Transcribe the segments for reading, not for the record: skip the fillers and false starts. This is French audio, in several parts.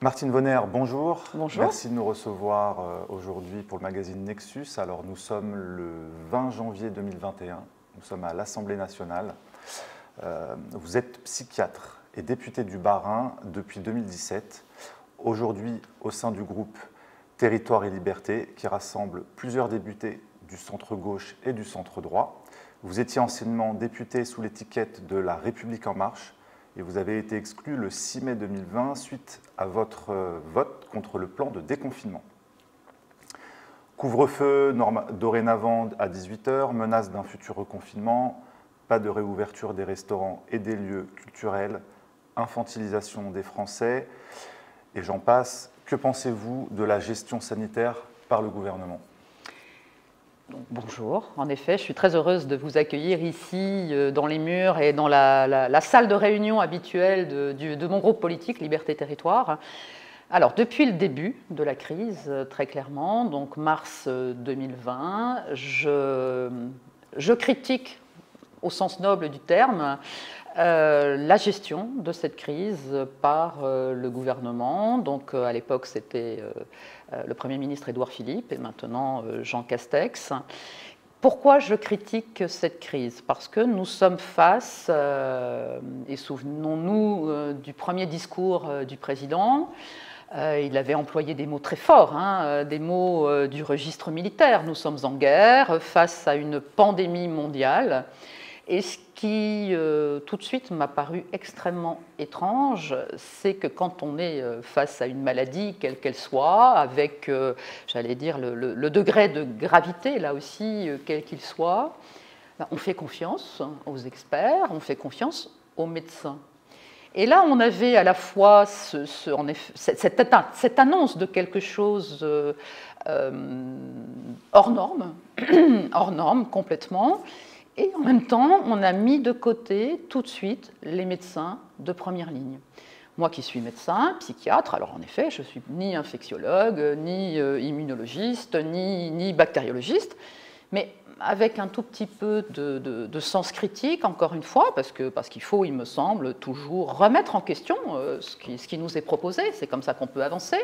Martine Vonner, bonjour. Bonjour. Merci de nous recevoir aujourd'hui pour le magazine Nexus. Alors nous sommes le 20 janvier 2021, nous sommes à l'Assemblée nationale. Vous êtes psychiatre et député du Bas-Rhin depuis 2017, aujourd'hui au sein du groupe Territoire et Liberté qui rassemble plusieurs députés du centre-gauche et du centre-droit. Vous étiez anciennement député sous l'étiquette de La République En Marche et vous avez été exclu le 6 mai 2020 suite à votre vote contre le plan de déconfinement. Couvre-feu dorénavant à 18h, menace d'un futur reconfinement, pas de réouverture des restaurants et des lieux culturels, infantilisation des Français, et j'en passe. Que pensez-vous de la gestion sanitaire par le gouvernement ? Bonjour, en effet, je suis très heureuse de vous accueillir ici dans les murs et dans la salle de réunion habituelle de mon groupe politique Liberté Territoire. Alors, depuis le début de la crise, très clairement, donc mars 2020, je critique au sens noble du terme la gestion de cette crise par le gouvernement. Donc, à l'époque, c'était le Premier ministre Édouard Philippe et maintenant Jean Castex. Pourquoi je critique cette crise? Parce que nous sommes face, et souvenons-nous du premier discours du président, il avait employé des mots très forts, des mots du registre militaire. Nous sommes en guerre face à une pandémie mondiale. Et ce qui, tout de suite, m'a paru extrêmement étrange, c'est que quand on est face à une maladie, quelle qu'elle soit, avec, j'allais dire, le degré de gravité, là aussi, quel qu'il soit, on fait confiance aux experts, on fait confiance aux médecins. Et là, on avait à la fois cette annonce de quelque chose hors norme, hors norme complètement. Et en même temps, on a mis de côté tout de suite les médecins de première ligne. Moi qui suis médecin, psychiatre, alors en effet, je ne suis ni infectiologue, ni immunologiste, ni bactériologiste, mais avec un tout petit peu de sens critique, encore une fois, parce qu'il faut, il me semble, toujours remettre en question ce qui nous est proposé. C'est comme ça qu'on peut avancer,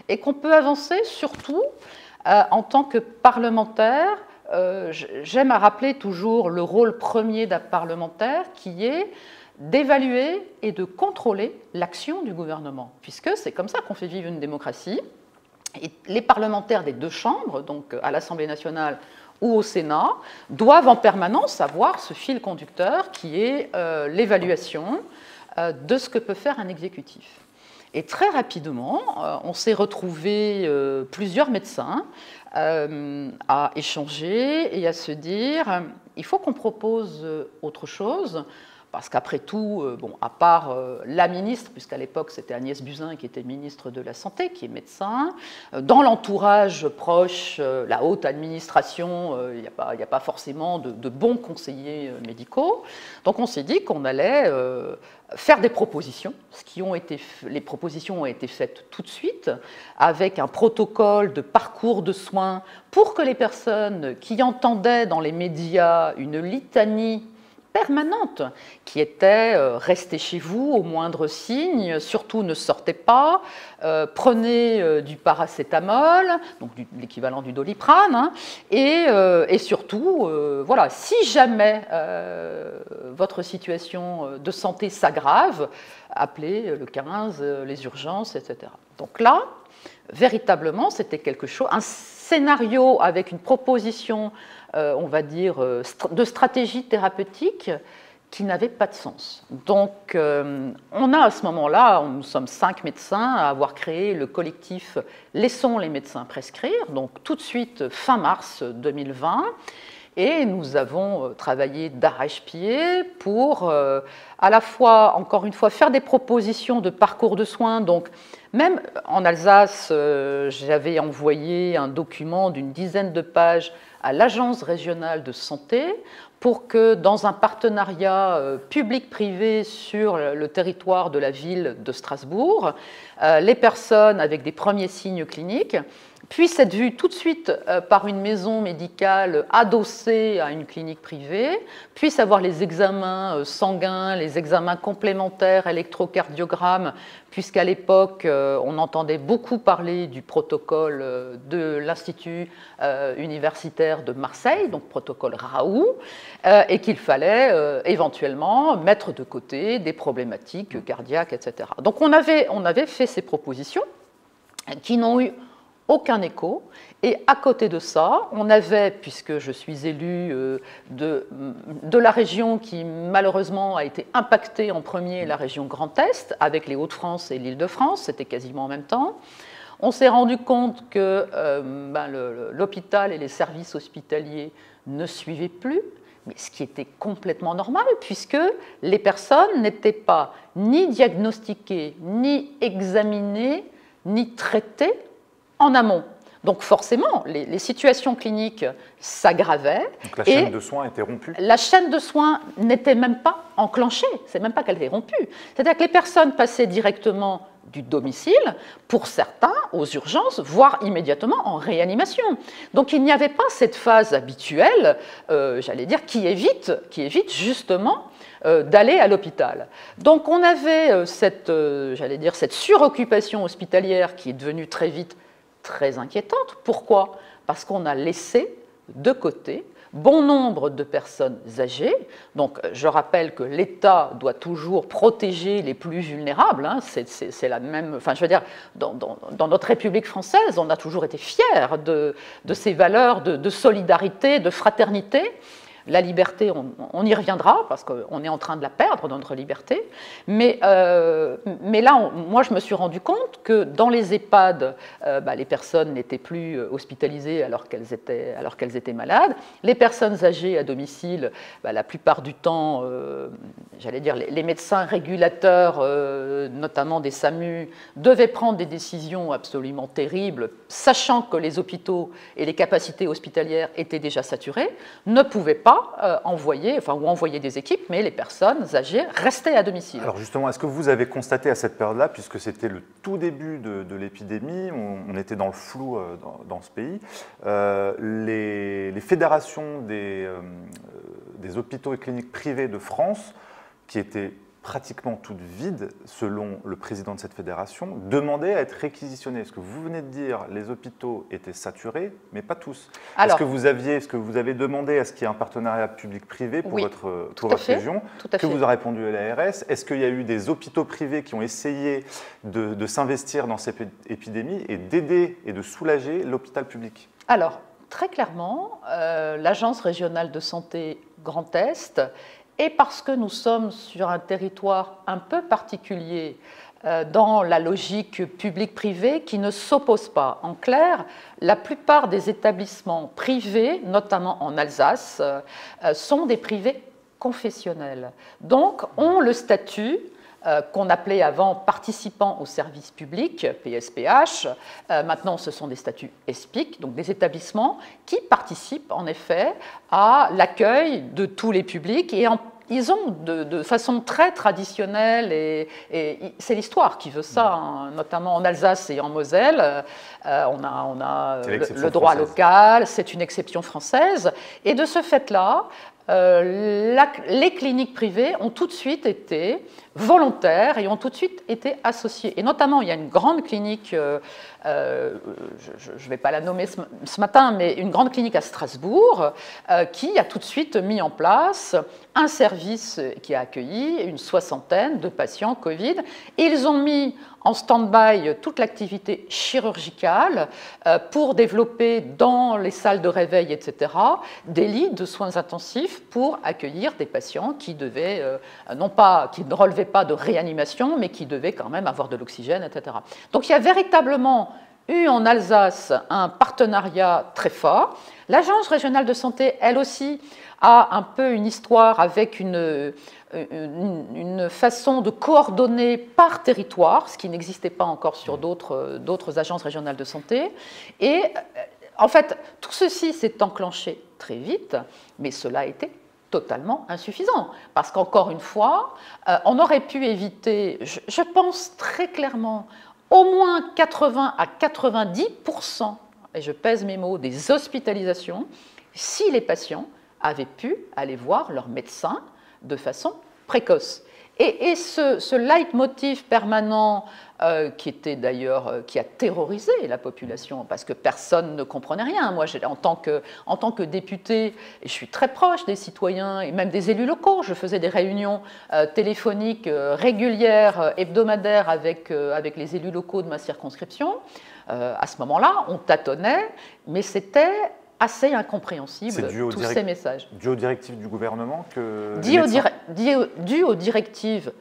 et qu'on peut avancer surtout en tant que parlementaire. J'aime à rappeler toujours le rôle premier d'un parlementaire qui est d'évaluer et de contrôler l'action du gouvernement, puisque c'est comme ça qu'on fait vivre une démocratie. Et les parlementaires des deux chambres, donc à l'Assemblée nationale ou au Sénat, doivent en permanence avoir ce fil conducteur qui est l'évaluation de ce que peut faire un exécutif. Et très rapidement, on s'est retrouvés plusieurs médecins à échanger et à se dire il faut qu'on propose autre chose, parce qu'après tout, à part la ministre, puisqu'à l'époque c'était Agnès Buzyn qui était ministre de la Santé, qui est médecin, dans l'entourage proche, la haute administration, il n'y a pas forcément de bons conseillers médicaux. Donc on s'est dit qu'on allait faire des propositions. Les propositions ont été faites tout de suite, avec un protocole de parcours de soins pour que les personnes qui entendaient dans les médias une litanie permanente, qui était restez chez vous au moindre signe, surtout ne sortez pas, prenez du paracétamol, donc l'équivalent du Doliprane, et surtout, voilà, si jamais votre situation de santé s'aggrave, appelez le 15, les urgences, etc. Donc là, véritablement, c'était quelque chose, un scénario avec une proposition, on va dire, de stratégie thérapeutique qui n'avait pas de sens. Donc, on a à ce moment-là, nous sommes 5 médecins à avoir créé le collectif Laissons les médecins prescrire, donc tout de suite fin mars 2020. Et nous avons travaillé d'arrache-pied pour à la fois, encore une fois, faire des propositions de parcours de soins. Donc, même en Alsace, j'avais envoyé un document d'une dizaine de pages à l'Agence régionale de santé pour que, dans un partenariat public-privé sur le territoire de la ville de Strasbourg, les personnes avec des premiers signes cliniques puisse être vu tout de suite par une maison médicale adossée à une clinique privée, puisse avoir les examens sanguins, les examens complémentaires, électrocardiogramme, puisqu'à l'époque, on entendait beaucoup parler du protocole de l'Institut universitaire de Marseille, donc protocole Raoult, et qu'il fallait éventuellement mettre de côté des problématiques cardiaques, etc. Donc on avait fait ces propositions qui n'ont eu aucun écho. Et à côté de ça, on avait, puisque je suis élue de la région qui malheureusement a été impactée en premier, la région Grand Est, avec les Hauts-de-France et l'Île-de-France, c'était quasiment en même temps, on s'est rendu compte que l'hôpital et les services hospitaliers ne suivaient plus, mais ce qui était complètement normal, puisque les personnes n'étaient pas ni diagnostiquées, ni examinées, ni traitées en amont. Donc forcément, les situations cliniques s'aggravaient. Donc la chaîne de soins était rompue. La chaîne de soins n'était même pas enclenchée, c'est même pas qu'elle était rompue. C'est-à-dire que les personnes passaient directement du domicile, pour certains, aux urgences, voire immédiatement en réanimation. Donc il n'y avait pas cette phase habituelle, j'allais dire, qui évite justement d'aller à l'hôpital. Donc on avait cette suroccupation hospitalière qui est devenue très vite très inquiétante. Pourquoi? Parce qu'on a laissé de côté bon nombre de personnes âgées. Donc, je rappelle que l'État doit toujours protéger les plus vulnérables. Hein. C'est la même. Enfin, je veux dire, dans notre République française, on a toujours été fiers de ces valeurs de solidarité, de fraternité. La liberté, on y reviendra, parce qu'on est en train de la perdre, notre liberté. Mais là, moi, je me suis rendu compte que dans les EHPAD, les personnes n'étaient plus hospitalisées alors qu'elles étaient malades. Les personnes âgées à domicile, la plupart du temps, j'allais dire, les médecins régulateurs, notamment des SAMU, devaient prendre des décisions absolument terribles, sachant que les hôpitaux et les capacités hospitalières étaient déjà saturées, ne pouvaient pas envoyer des équipes, mais les personnes âgées restaient à domicile. Alors justement, est-ce que vous avez constaté à cette période-là, puisque c'était le tout début de l'épidémie, on était dans le flou dans ce pays, les fédérations des hôpitaux et cliniques privés de France, qui étaient pratiquement toutes vides, selon le président de cette fédération, demandaient à être réquisitionnés. Ce que vous venez de dire, les hôpitaux étaient saturés, mais pas tous. Est-ce que vous avez demandé à ce qu'il y ait un partenariat public-privé pour votre région? Que vous a répondu l'ARS? Est-ce qu'il y a eu des hôpitaux privés qui ont essayé de s'investir dans cette épidémie et d'aider et de soulager l'hôpital public? Alors, très clairement, l'Agence régionale de santé Grand Est, et parce que nous sommes sur un territoire un peu particulier dans la logique publique-privée qui ne s'oppose pas. En clair, la plupart des établissements privés, notamment en Alsace, sont des privés confessionnels. Donc, ont le statut qu'on appelait avant participants au service public, PSPH. Maintenant, ce sont des statuts ESPIC, donc des établissements qui participent en effet à l'accueil de tous les publics et ils ont de façon très traditionnelle, et c'est l'histoire qui veut ça, hein, notamment en Alsace et en Moselle, on a le droit local, c'est une exception française, et de ce fait-là, les cliniques privées ont tout de suite été volontaires et ont tout de suite été associées. Et notamment, il y a une grande clinique, je ne vais pas la nommer ce matin, mais une grande clinique à Strasbourg qui a tout de suite mis en place un service qui a accueilli une soixantaine de patients Covid. Et ils ont mis en stand-by toute l'activité chirurgicale pour développer dans les salles de réveil, etc., des lits de soins intensifs pour accueillir des patients qui devaient, qui ne relevaient pas de réanimation, mais qui devaient quand même avoir de l'oxygène, etc. Donc il y a véritablement eu en Alsace un partenariat très fort. L'Agence régionale de santé, elle aussi, a un peu une histoire avec une façon de coordonner par territoire, ce qui n'existait pas encore sur d'autres agences régionales de santé. Et en fait, tout ceci s'est enclenché très vite, mais cela a été totalement insuffisant. Parce qu'encore une fois, on aurait pu éviter, je pense très clairement, au moins 80 à 90% et je pèse mes mots, des hospitalisations, si les patients avaient pu aller voir leur médecin de façon précoce. Et ce leitmotiv permanent qui était d'ailleurs, qui a terrorisé la population, parce que personne ne comprenait rien. Moi, en tant que député, et je suis très proche des citoyens et même des élus locaux, je faisais des réunions téléphoniques régulières, hebdomadaires avec les élus locaux de ma circonscription. À ce moment-là, on tâtonnait, mais c'était assez incompréhensible, tous ces messages. Dû aux directives du gouvernement que... Dû aux directives,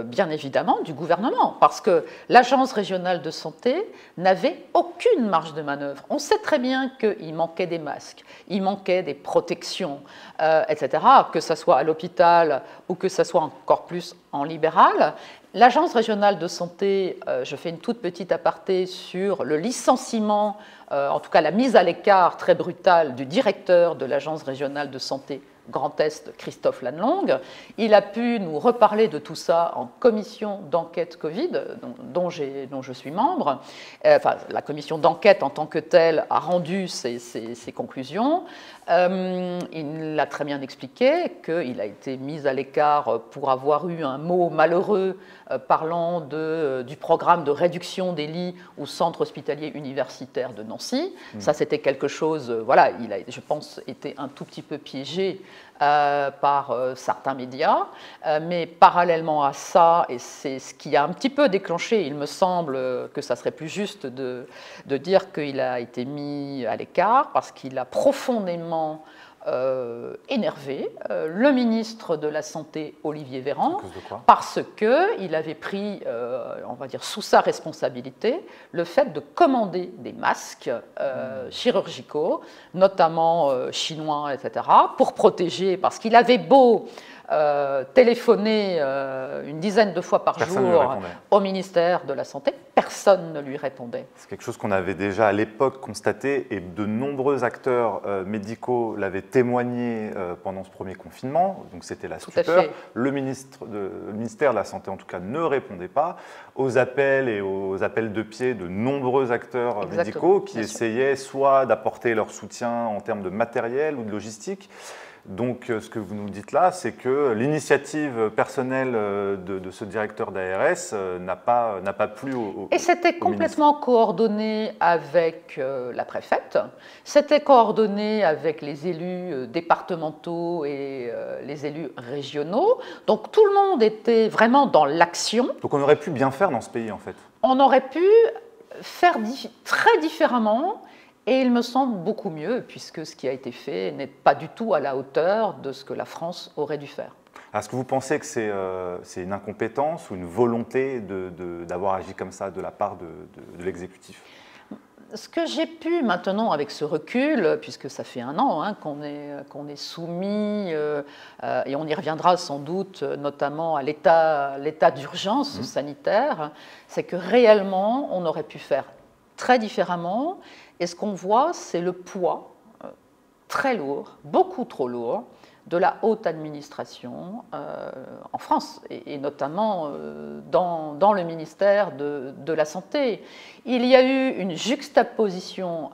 bien évidemment, du gouvernement, parce que l'Agence régionale de santé n'avait aucune marge de manœuvre. On sait très bien qu'il manquait des masques, il manquait des protections, etc., que ce soit à l'hôpital ou que ce soit encore plus en libéral. L'Agence régionale de santé, je fais une toute petite aparté sur le licenciement, en tout cas la mise à l'écart très brutale du directeur de l'Agence régionale de santé Grand Est, Christophe Lannelongue. Il a pu nous reparler de tout ça en commission d'enquête Covid, dont je suis membre. Enfin, la commission d'enquête en tant que telle a rendu ses conclusions. Il a très bien expliqué qu'il a été mis à l'écart pour avoir eu un mot malheureux parlant du programme de réduction des lits au centre hospitalier universitaire de Nancy. Ça, c'était quelque chose, voilà, il a, je pense, été un tout petit peu piégé par certains médias, mais parallèlement à ça, et c'est ce qui a un petit peu déclenché, il me semble que ça serait plus juste de dire qu'il a été mis à l'écart parce qu'il a profondément énervé le ministre de la Santé, Olivier Véran, parce qu'il avait pris, on va dire, sous sa responsabilité, le fait de commander des masques chirurgicaux, notamment chinois, etc., pour protéger, parce qu'il avait beau téléphoner une dizaine de fois par jour au ministère de la Santé, personne ne lui répondait. C'est quelque chose qu'on avait déjà à l'époque constaté et de nombreux acteurs médicaux l'avaient témoigné pendant ce premier confinement, donc c'était la stupeur. Le ministère de la Santé en tout cas ne répondait pas aux appels et aux appels de pied de nombreux acteurs médicaux qui essayaient soit d'apporter leur soutien en termes de matériel ou de logistique. Donc, ce que vous nous dites là, c'est que l'initiative personnelle de ce directeur d'ARS n'a pas plu au Et c'était complètement coordonné avec la préfète, c'était coordonné avec les élus départementaux et les élus régionaux. Donc, tout le monde était vraiment dans l'action. Donc, on aurait pu bien faire dans ce pays, en fait. On aurait pu faire très différemment. Et il me semble beaucoup mieux, puisque ce qui a été fait n'est pas du tout à la hauteur de ce que la France aurait dû faire. Est-ce que vous pensez que c'est une incompétence ou une volonté d'avoir agi comme ça de la part de l'exécutif ? Ce que j'ai pu maintenant, avec ce recul, puisque ça fait un an qu'on est soumis, et on y reviendra sans doute, notamment à l'état d'urgence sanitaire, c'est que réellement, on aurait pu faire très différemment. Et ce qu'on voit, c'est le poids très lourd, beaucoup trop lourd, de la haute administration en France, et notamment dans le ministère de la Santé. Il y a eu une juxtaposition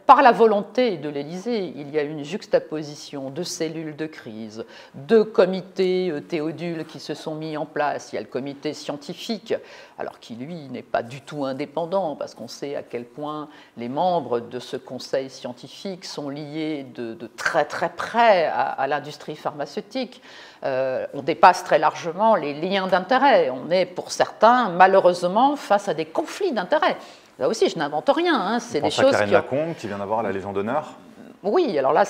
par la volonté de l'Élysée, il y a eu une juxtaposition de cellules de crise, de comités Théodule qui se sont mis en place. Il y a le comité scientifique, alors qui, lui, n'est pas du tout indépendant, parce qu'on sait à quel point les membres de ce conseil scientifique sont liés de très très près à l'industrie pharmaceutique. On dépasse très largement les liens d'intérêt. On est, pour certains, malheureusement, face à des conflits d'intérêts. Là aussi, je n'invente rien. C'est des choses. Karine Lacombe, qui vient d'avoir la Légion d'honneur. Oui, alors là,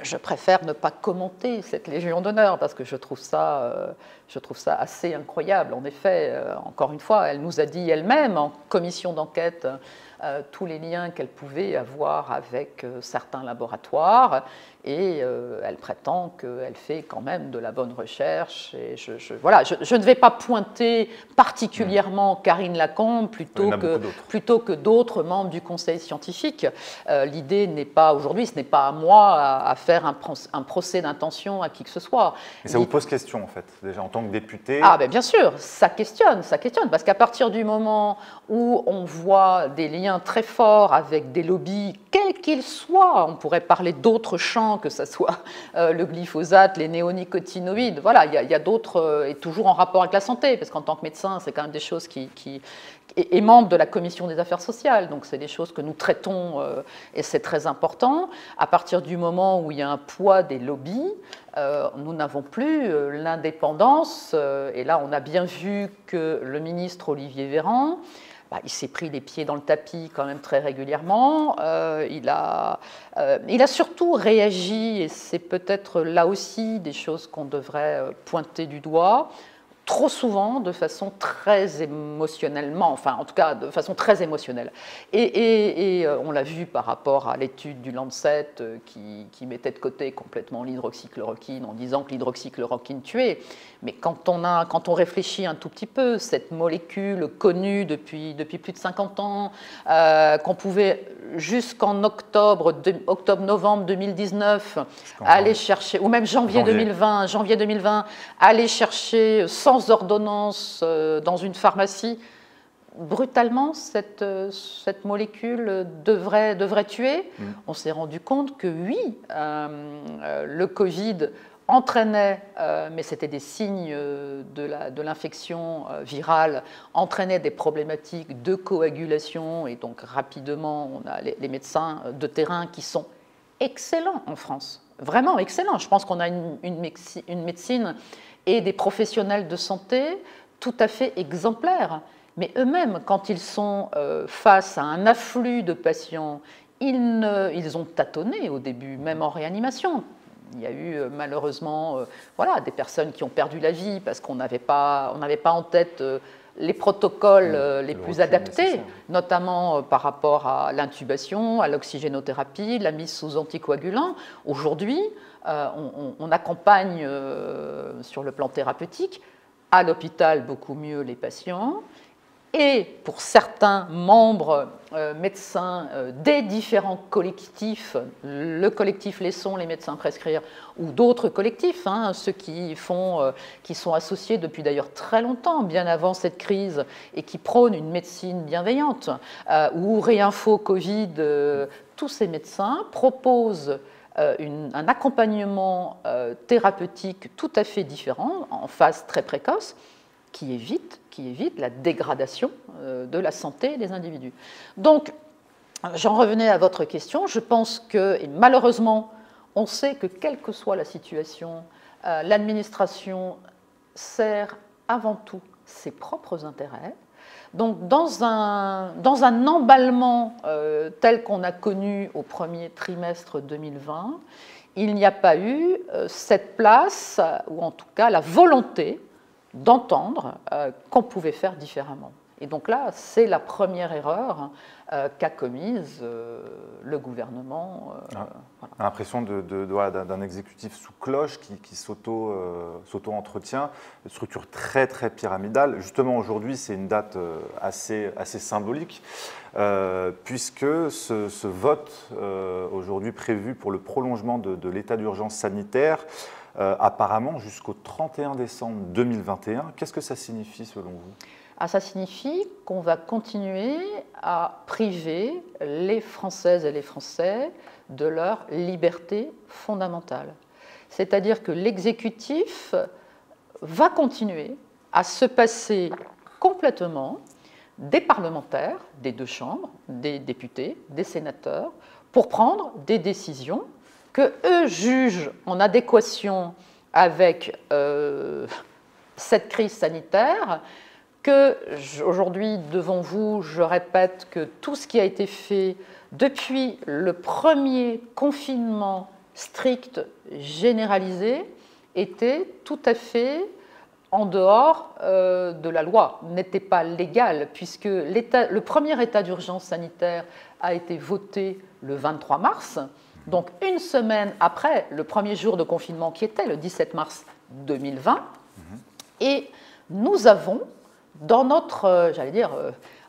je préfère ne pas commenter cette Légion d'honneur parce que je trouve ça assez incroyable. En effet, encore une fois, elle nous a dit elle-même en commission d'enquête tous les liens qu'elle pouvait avoir avec certains laboratoires, et elle prétend qu'elle fait quand même de la bonne recherche. Et je ne vais pas pointer particulièrement Karine Lacombe plutôt que d'autres membres du conseil scientifique. L'idée n'est pas aujourd'hui, ce n'est pas à moi à faire un procès d'intention à qui que ce soit. Et ça vous pose question, en fait, déjà, en tant tant que député? Ah ben bien sûr, ça questionne, parce qu'à partir du moment où on voit des liens très forts avec des lobbies, quels qu'ils soient, on pourrait parler d'autres champs, que ce soit le glyphosate, les néonicotinoïdes, voilà, il y a d'autres, et toujours en rapport avec la santé, parce qu'en tant que médecin, c'est quand même des choses et membre de la commission des affaires sociales, donc c'est des choses que nous traitons et c'est très important. À partir du moment où il y a un poids des lobbies, nous n'avons plus l'indépendance, et là on a bien vu que le ministre Olivier Véran, il s'est pris les pieds dans le tapis quand même très régulièrement, il a surtout réagi, et c'est peut-être là aussi des choses qu'on devrait pointer du doigt, trop souvent de façon très émotionnellement, enfin en tout cas de façon très émotionnelle. Et on l'a vu par rapport à l'étude du Lancet qui mettait de côté complètement l'hydroxychloroquine en disant que l'hydroxychloroquine tuait. Mais quand on réfléchit un tout petit peu, cette molécule connue depuis plus de 50 ans, qu'on pouvait jusqu'en octobre-novembre 2019 aller chercher, ou même janvier 2020, aller chercher sans ordonnance dans une pharmacie, brutalement, cette molécule devrait tuer. On s'est rendu compte que oui, le Covid entraînait, mais c'était des signes de l'infection virale, entraînait des problématiques de coagulation, et donc rapidement, on a les médecins de terrain qui sont excellents en France, vraiment excellents. Je pense qu'on a une médecine et des professionnels de santé tout à fait exemplaires. Mais eux-mêmes, quand ils sont face à un afflux de patients, ils ont tâtonné au début, même en réanimation. Il y a eu malheureusement des personnes qui ont perdu la vie parce qu'on n'avait pas en tête les protocoles les plus adaptés, notamment par rapport à l'intubation, à l'oxygénothérapie, la mise sous anticoagulants. Aujourd'hui, on accompagne sur le plan thérapeutique à l'hôpital beaucoup mieux les patients. Et pour certains membres médecins des différents collectifs, le collectif Laissons les médecins prescrire, ou d'autres collectifs, ceux qui sont associés depuis d'ailleurs très longtemps, bien avant cette crise, et qui prônent une médecine bienveillante, ou Réinfo Covid, tous ces médecins proposent un accompagnement thérapeutique tout à fait différent, en phase très précoce, qui évite la dégradation de la santé des individus. Donc, j'en revenais à votre question. Je pense que, et malheureusement, on sait que quelle que soit la situation, l'administration sert avant tout ses propres intérêts. Donc, dans un emballement tel qu'on a connu au premier trimestre 2020, il n'y a pas eu cette place, ou en tout cas la volonté, d'entendre qu'on pouvait faire différemment. Et donc là, c'est la première erreur qu'a commise le gouvernement. Voilà. On a l'impression d'un exécutif sous cloche qui s'auto-entretient, une structure très, très pyramidale. Justement, aujourd'hui, c'est une date assez symbolique, puisque ce vote aujourd'hui prévu pour le prolongement de l'état d'urgence sanitaire, apparemment jusqu'au 31 décembre 2021. Qu'est-ce que ça signifie selon vous ? Ça signifie qu'on va continuer à priver les Françaises et les Français de leur liberté fondamentale. C'est-à-dire que l'exécutif va continuer à se passer complètement des parlementaires, des deux chambres, des députés, des sénateurs, pour prendre des décisions que eux jugent en adéquation avec cette crise sanitaire, que aujourd'hui, devant vous, je répète que tout ce qui a été fait depuis le premier confinement strict, généralisé, était tout à fait en dehors de la loi, n'était pas légal, puisque le premier état d'urgence sanitaire a été voté le 23 mars, donc une semaine après le premier jour de confinement qui était le 17 mars 2020. Et nous avons, dans notre,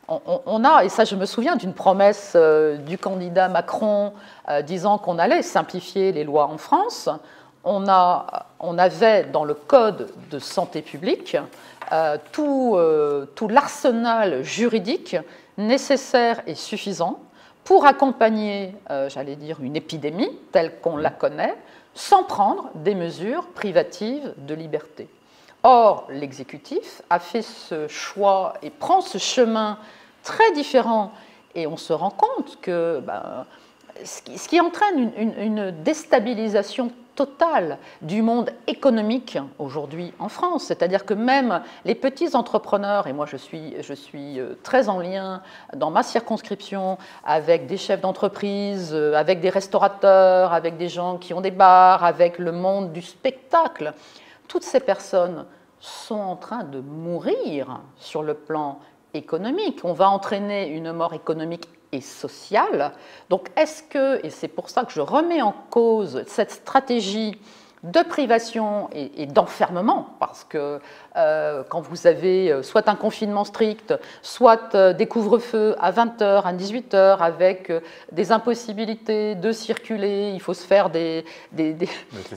on a, et ça je me souviens d'une promesse du candidat Macron disant qu'on allait simplifier les lois en France. On a on avait dans le code de santé publique tout l'arsenal juridique nécessaire et suffisant pour accompagner, j'allais dire, une épidémie telle qu'on la connaît, sans prendre des mesures privatives de liberté. Or, l'exécutif a fait ce choix et prend ce chemin très différent, et on se rend compte que ce qui entraîne une déstabilisation totale du monde économique aujourd'hui en France. C'est-à-dire que même les petits entrepreneurs, et moi je suis très en lien dans ma circonscription avec des chefs d'entreprise, avec des restaurateurs, avec des gens qui ont des bars, avec le monde du spectacle, toutes ces personnes sont en train de mourir sur le plan économique. On va entraîner une mort économique et sociale. Donc est-ce que, et c'est pour ça que je remets en cause cette stratégie de privation et d'enfermement, parce que quand vous avez soit un confinement strict, soit des couvre-feux à 20h, à 18h, avec des impossibilités de circuler, il faut se faire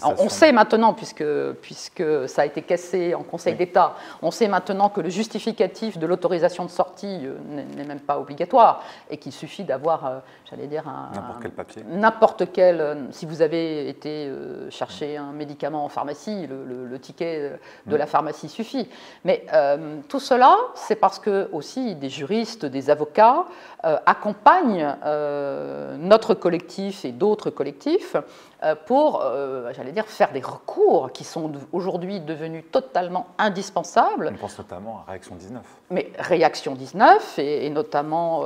on sait maintenant, puisque ça a été cassé en Conseil d'État, on sait maintenant que le justificatif de l'autorisation de sortie n'est même pas obligatoire, et qu'il suffit d'avoir, j'allais dire, n'importe quel papier. N'importe quel, si vous avez été chercher un médicament en pharmacie, le ticket de la pharmacie suffit. Mais tout cela, c'est parce que aussi des juristes, des avocats accompagnent notre collectif et d'autres collectifs pour, j'allais dire, faire des recours qui sont aujourd'hui devenus totalement indispensables. On pense notamment à Réaction 19. Mais Réaction 19, et notamment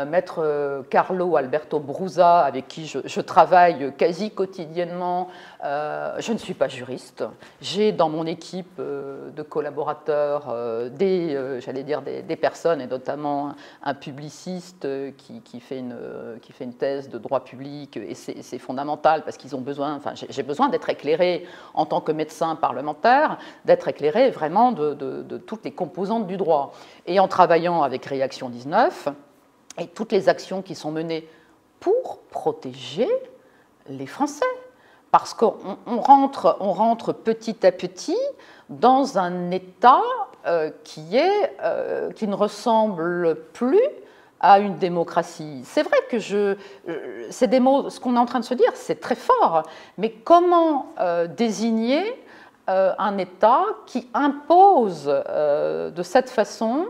maître Carlo Alberto Brusa, avec qui je travaille quasi quotidiennement. Je ne suis pas juriste. J'ai dans mon équipe de collaborateurs j'allais dire des personnes, et notamment un publiciste qui fait une thèse de droit public, et c'est fondamental parce qu'ils ont besoin, enfin j'ai besoin d'être éclairé en tant que médecin parlementaire, d'être éclairé vraiment de toutes les composantes du droit. Et en travaillant avec Réaction 19 et toutes les actions qui sont menées pour protéger les Français, parce qu'on rentre petit à petit dans un État qui ne ressemble plus à une démocratie. C'est vrai que c'est des mots, ce qu'on est en train de se dire, c'est très fort, mais comment désigner un État qui impose de cette façon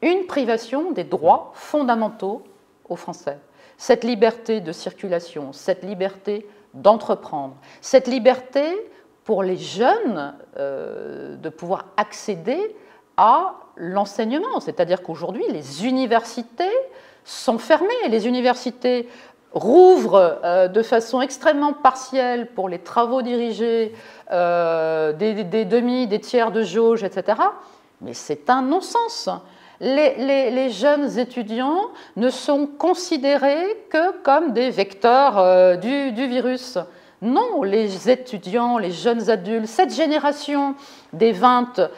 une privation des droits fondamentaux aux Français? Cette liberté de circulation, cette liberté d'entreprendre, cette liberté pour les jeunes de pouvoir accéder à l'enseignement. C'est-à-dire qu'aujourd'hui, les universités sont fermées. Les universités rouvrent de façon extrêmement partielle pour les travaux dirigés, des demi, des tiers de jauge, etc. Mais c'est un non-sens. Les jeunes étudiants ne sont considérés que comme des vecteurs du virus. Non, les étudiants, les jeunes adultes, cette génération des 20-30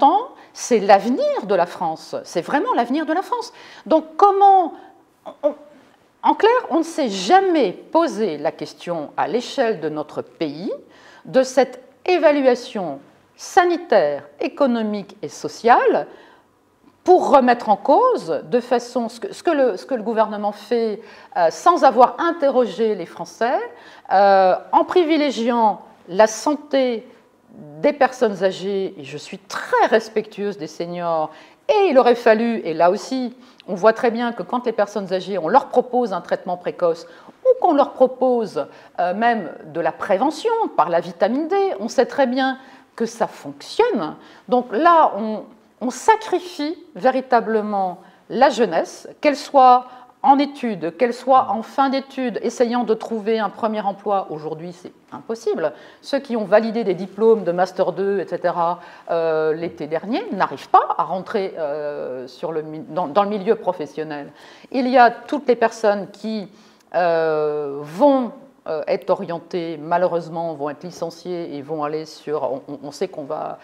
ans, c'est l'avenir de la France. C'est vraiment l'avenir de la France. Donc comment... En clair, on ne s'est jamais posé la question à l'échelle de notre pays de cette évaluation sanitaire, économique et sociale pour remettre en cause de façon ce que le gouvernement fait sans avoir interrogé les Français, en privilégiant la santé des personnes âgées, et je suis très respectueuse des seniors, et il aurait fallu, et là aussi, on voit très bien que quand les personnes âgées, on leur propose un traitement précoce ou qu'on leur propose même de la prévention par la vitamine D, on sait très bien que ça fonctionne. Donc là, on sacrifie véritablement la jeunesse, qu'elle soit en études, qu'elle soit en fin d'études, essayant de trouver un premier emploi. Aujourd'hui, c'est impossible. Ceux qui ont validé des diplômes de Master 2, etc., l'été dernier, n'arrivent pas à rentrer dans le milieu professionnel. Il y a toutes les personnes qui vont être orientées, malheureusement, vont être licenciées et vont aller sur... On sait qu'on va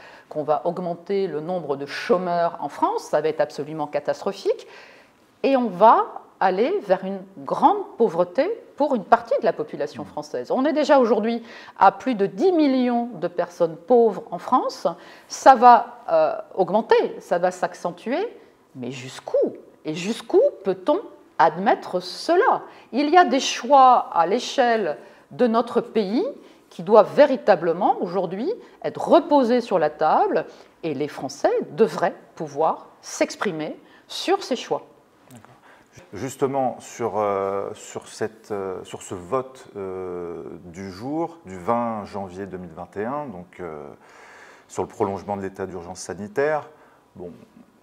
augmenter le nombre de chômeurs en France, ça va être absolument catastrophique, et on va aller vers une grande pauvreté pour une partie de la population française. On est déjà aujourd'hui à plus de 10 millions de personnes pauvres en France. Ça va augmenter, ça va s'accentuer, mais jusqu'où? Et jusqu'où peut-on admettre cela? Il y a des choix à l'échelle de notre pays qui doivent véritablement aujourd'hui être reposés sur la table, et les Français devraient pouvoir s'exprimer sur ces choix. Justement, sur ce vote du jour, du 20 janvier 2021, donc sur le prolongement de l'état d'urgence sanitaire, bon,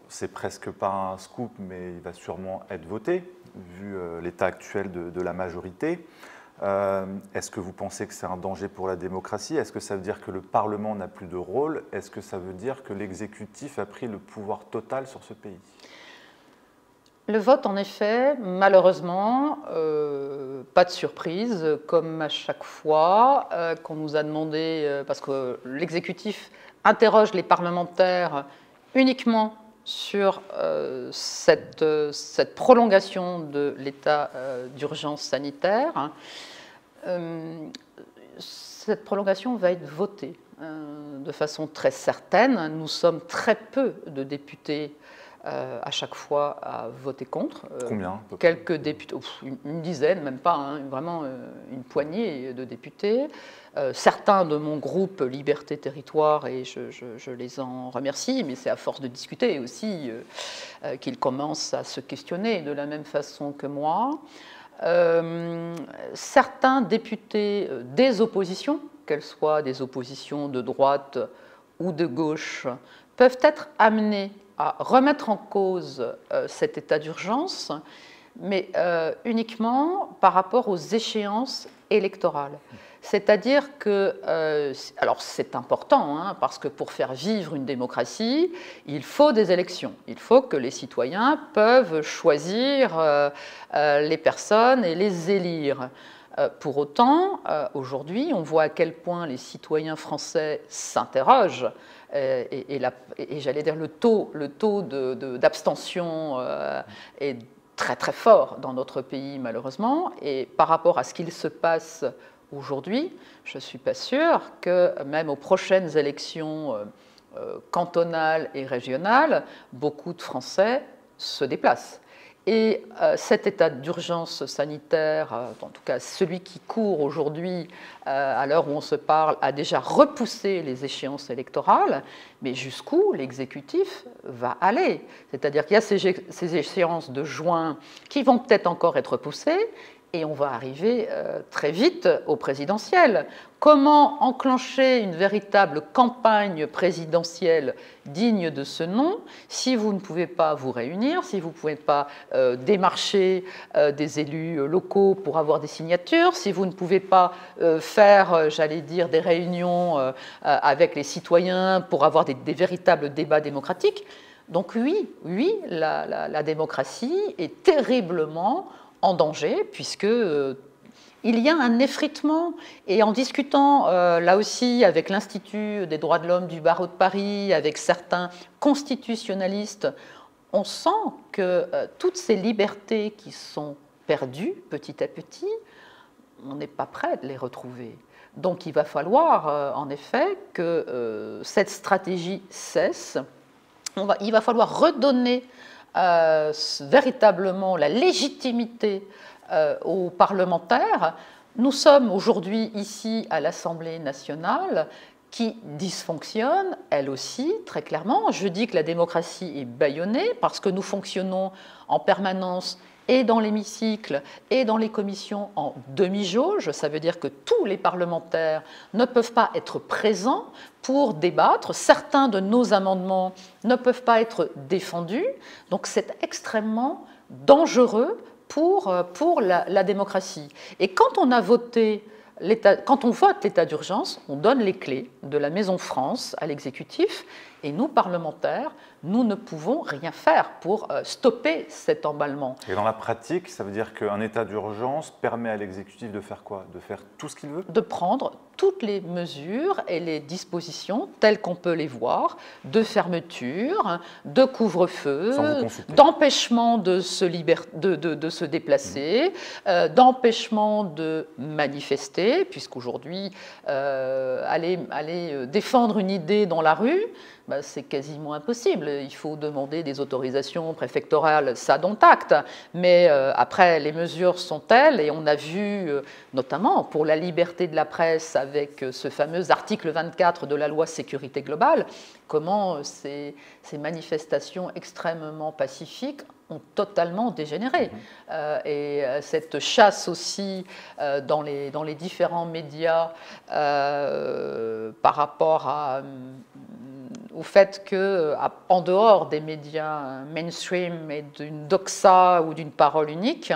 c'est presque pas un scoop, mais il va sûrement être voté, vu l'état actuel de la majorité. Est-ce que vous pensez que c'est un danger pour la démocratie? Est-ce que ça veut dire que le Parlement n'a plus de rôle? Est-ce que ça veut dire que l'exécutif a pris le pouvoir total sur ce pays? Le vote, en effet, malheureusement, pas de surprise, comme à chaque fois qu'on nous a demandé, parce que l'exécutif interroge les parlementaires uniquement sur cette prolongation de l'état d'urgence sanitaire. Cette prolongation va être votée de façon très certaine. Nous sommes très peu de députés à chaque fois à voter contre. Combien? Quelques députés, une dizaine, même pas, hein, vraiment une poignée de députés. Certains de mon groupe Liberté Territoire, et je les en remercie, mais c'est à force de discuter aussi qu'ils commencent à se questionner de la même façon que moi. Certains députés des oppositions, qu'elles soient des oppositions de droite ou de gauche, peuvent être amenés à remettre en cause cet état d'urgence, mais uniquement par rapport aux échéances électorales. C'est-à-dire que, alors c'est important, hein, parce que pour faire vivre une démocratie, il faut des élections. Il faut que les citoyens peuvent choisir les personnes et les élire. Pour autant, aujourd'hui, on voit à quel point les citoyens français s'interrogent et j'allais dire le taux d'abstention est très très fort dans notre pays malheureusement, et par rapport à ce qu'il se passe aujourd'hui, je ne suis pas sûre que même aux prochaines élections cantonales et régionales, beaucoup de Français se déplacent. Et cet état d'urgence sanitaire, en tout cas celui qui court aujourd'hui, à l'heure où on se parle, a déjà repoussé les échéances électorales, mais jusqu'où l'exécutif va aller? C'est-à-dire qu'il y a ces échéances de juin qui vont peut-être encore être repoussées, et on va arriver très vite au présidentiel. Comment enclencher une véritable campagne présidentielle digne de ce nom si vous ne pouvez pas vous réunir, si vous ne pouvez pas démarcher des élus locaux pour avoir des signatures, si vous ne pouvez pas faire, j'allais dire, des réunions avec les citoyens pour avoir des véritables débats démocratiques? Donc oui, la démocratie est terriblement en danger, puisque il y a un effritement. Et en discutant là aussi avec l'Institut des droits de l'homme du barreau de Paris, avec certains constitutionnalistes, on sent que toutes ces libertés qui sont perdues petit à petit, on n'est pas prêt de les retrouver. Donc il va falloir en effet que cette stratégie cesse. Il va falloir redonner véritablement la légitimité aux parlementaires. Nous sommes aujourd'hui ici à l'Assemblée nationale qui dysfonctionne, elle aussi, très clairement. Je dis que la démocratie est bâillonnée parce que nous fonctionnons en permanence et dans l'hémicycle et dans les commissions en demi-jauge. Ça veut dire que tous les parlementaires ne peuvent pas être présents pour débattre. Certains de nos amendements ne peuvent pas être défendus. Donc c'est extrêmement dangereux pour la démocratie. Et quand on vote l'état d'urgence, on donne les clés de la Maison France à l'exécutif, Et nous, parlementaires, nous ne pouvons rien faire pour stopper cet emballement. Et dans la pratique, ça veut dire qu'un état d'urgence permet à l'exécutif de faire quoi? De faire tout ce qu'il veut? De prendre toutes les mesures et les dispositions telles qu'on peut les voir, de fermeture, de couvre-feu, d'empêchement de se déplacer, d'empêchement de manifester, puisqu'aujourd'hui, aller défendre une idée dans la rue, c'est quasiment impossible. Il faut demander des autorisations préfectorales, ça dont acte. Mais après, les mesures sont telles, et on a vu, notamment pour la liberté de la presse, avec ce fameux article 24 de la loi sécurité globale, comment ces manifestations extrêmement pacifiques ont totalement dégénéré. Et cette chasse aussi dans les différents médias par rapport au fait qu'en dehors des médias mainstream et d'une doxa ou d'une parole unique,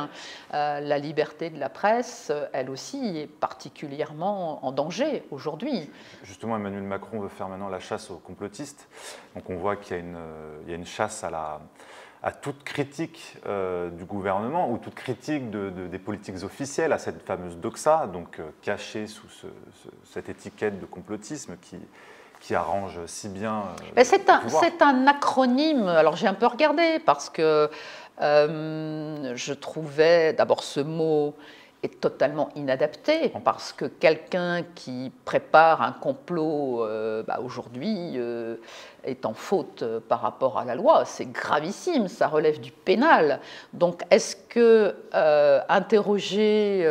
la liberté de la presse, elle aussi, est particulièrement en danger aujourd'hui. Justement, Emmanuel Macron veut faire maintenant la chasse aux complotistes. Donc on voit qu'il y a une chasse à toute critique du gouvernement ou toute critique des politiques officielles, à cette fameuse doxa, donc cachée sous cette étiquette de complotisme qui arrange si bien. C'est un acronyme. Alors j'ai un peu regardé parce que je trouvais d'abord ce mot est totalement inadapté, parce que quelqu'un qui prépare un complot aujourd'hui est en faute par rapport à la loi. C'est gravissime, ça relève du pénal. Donc est-ce que interroger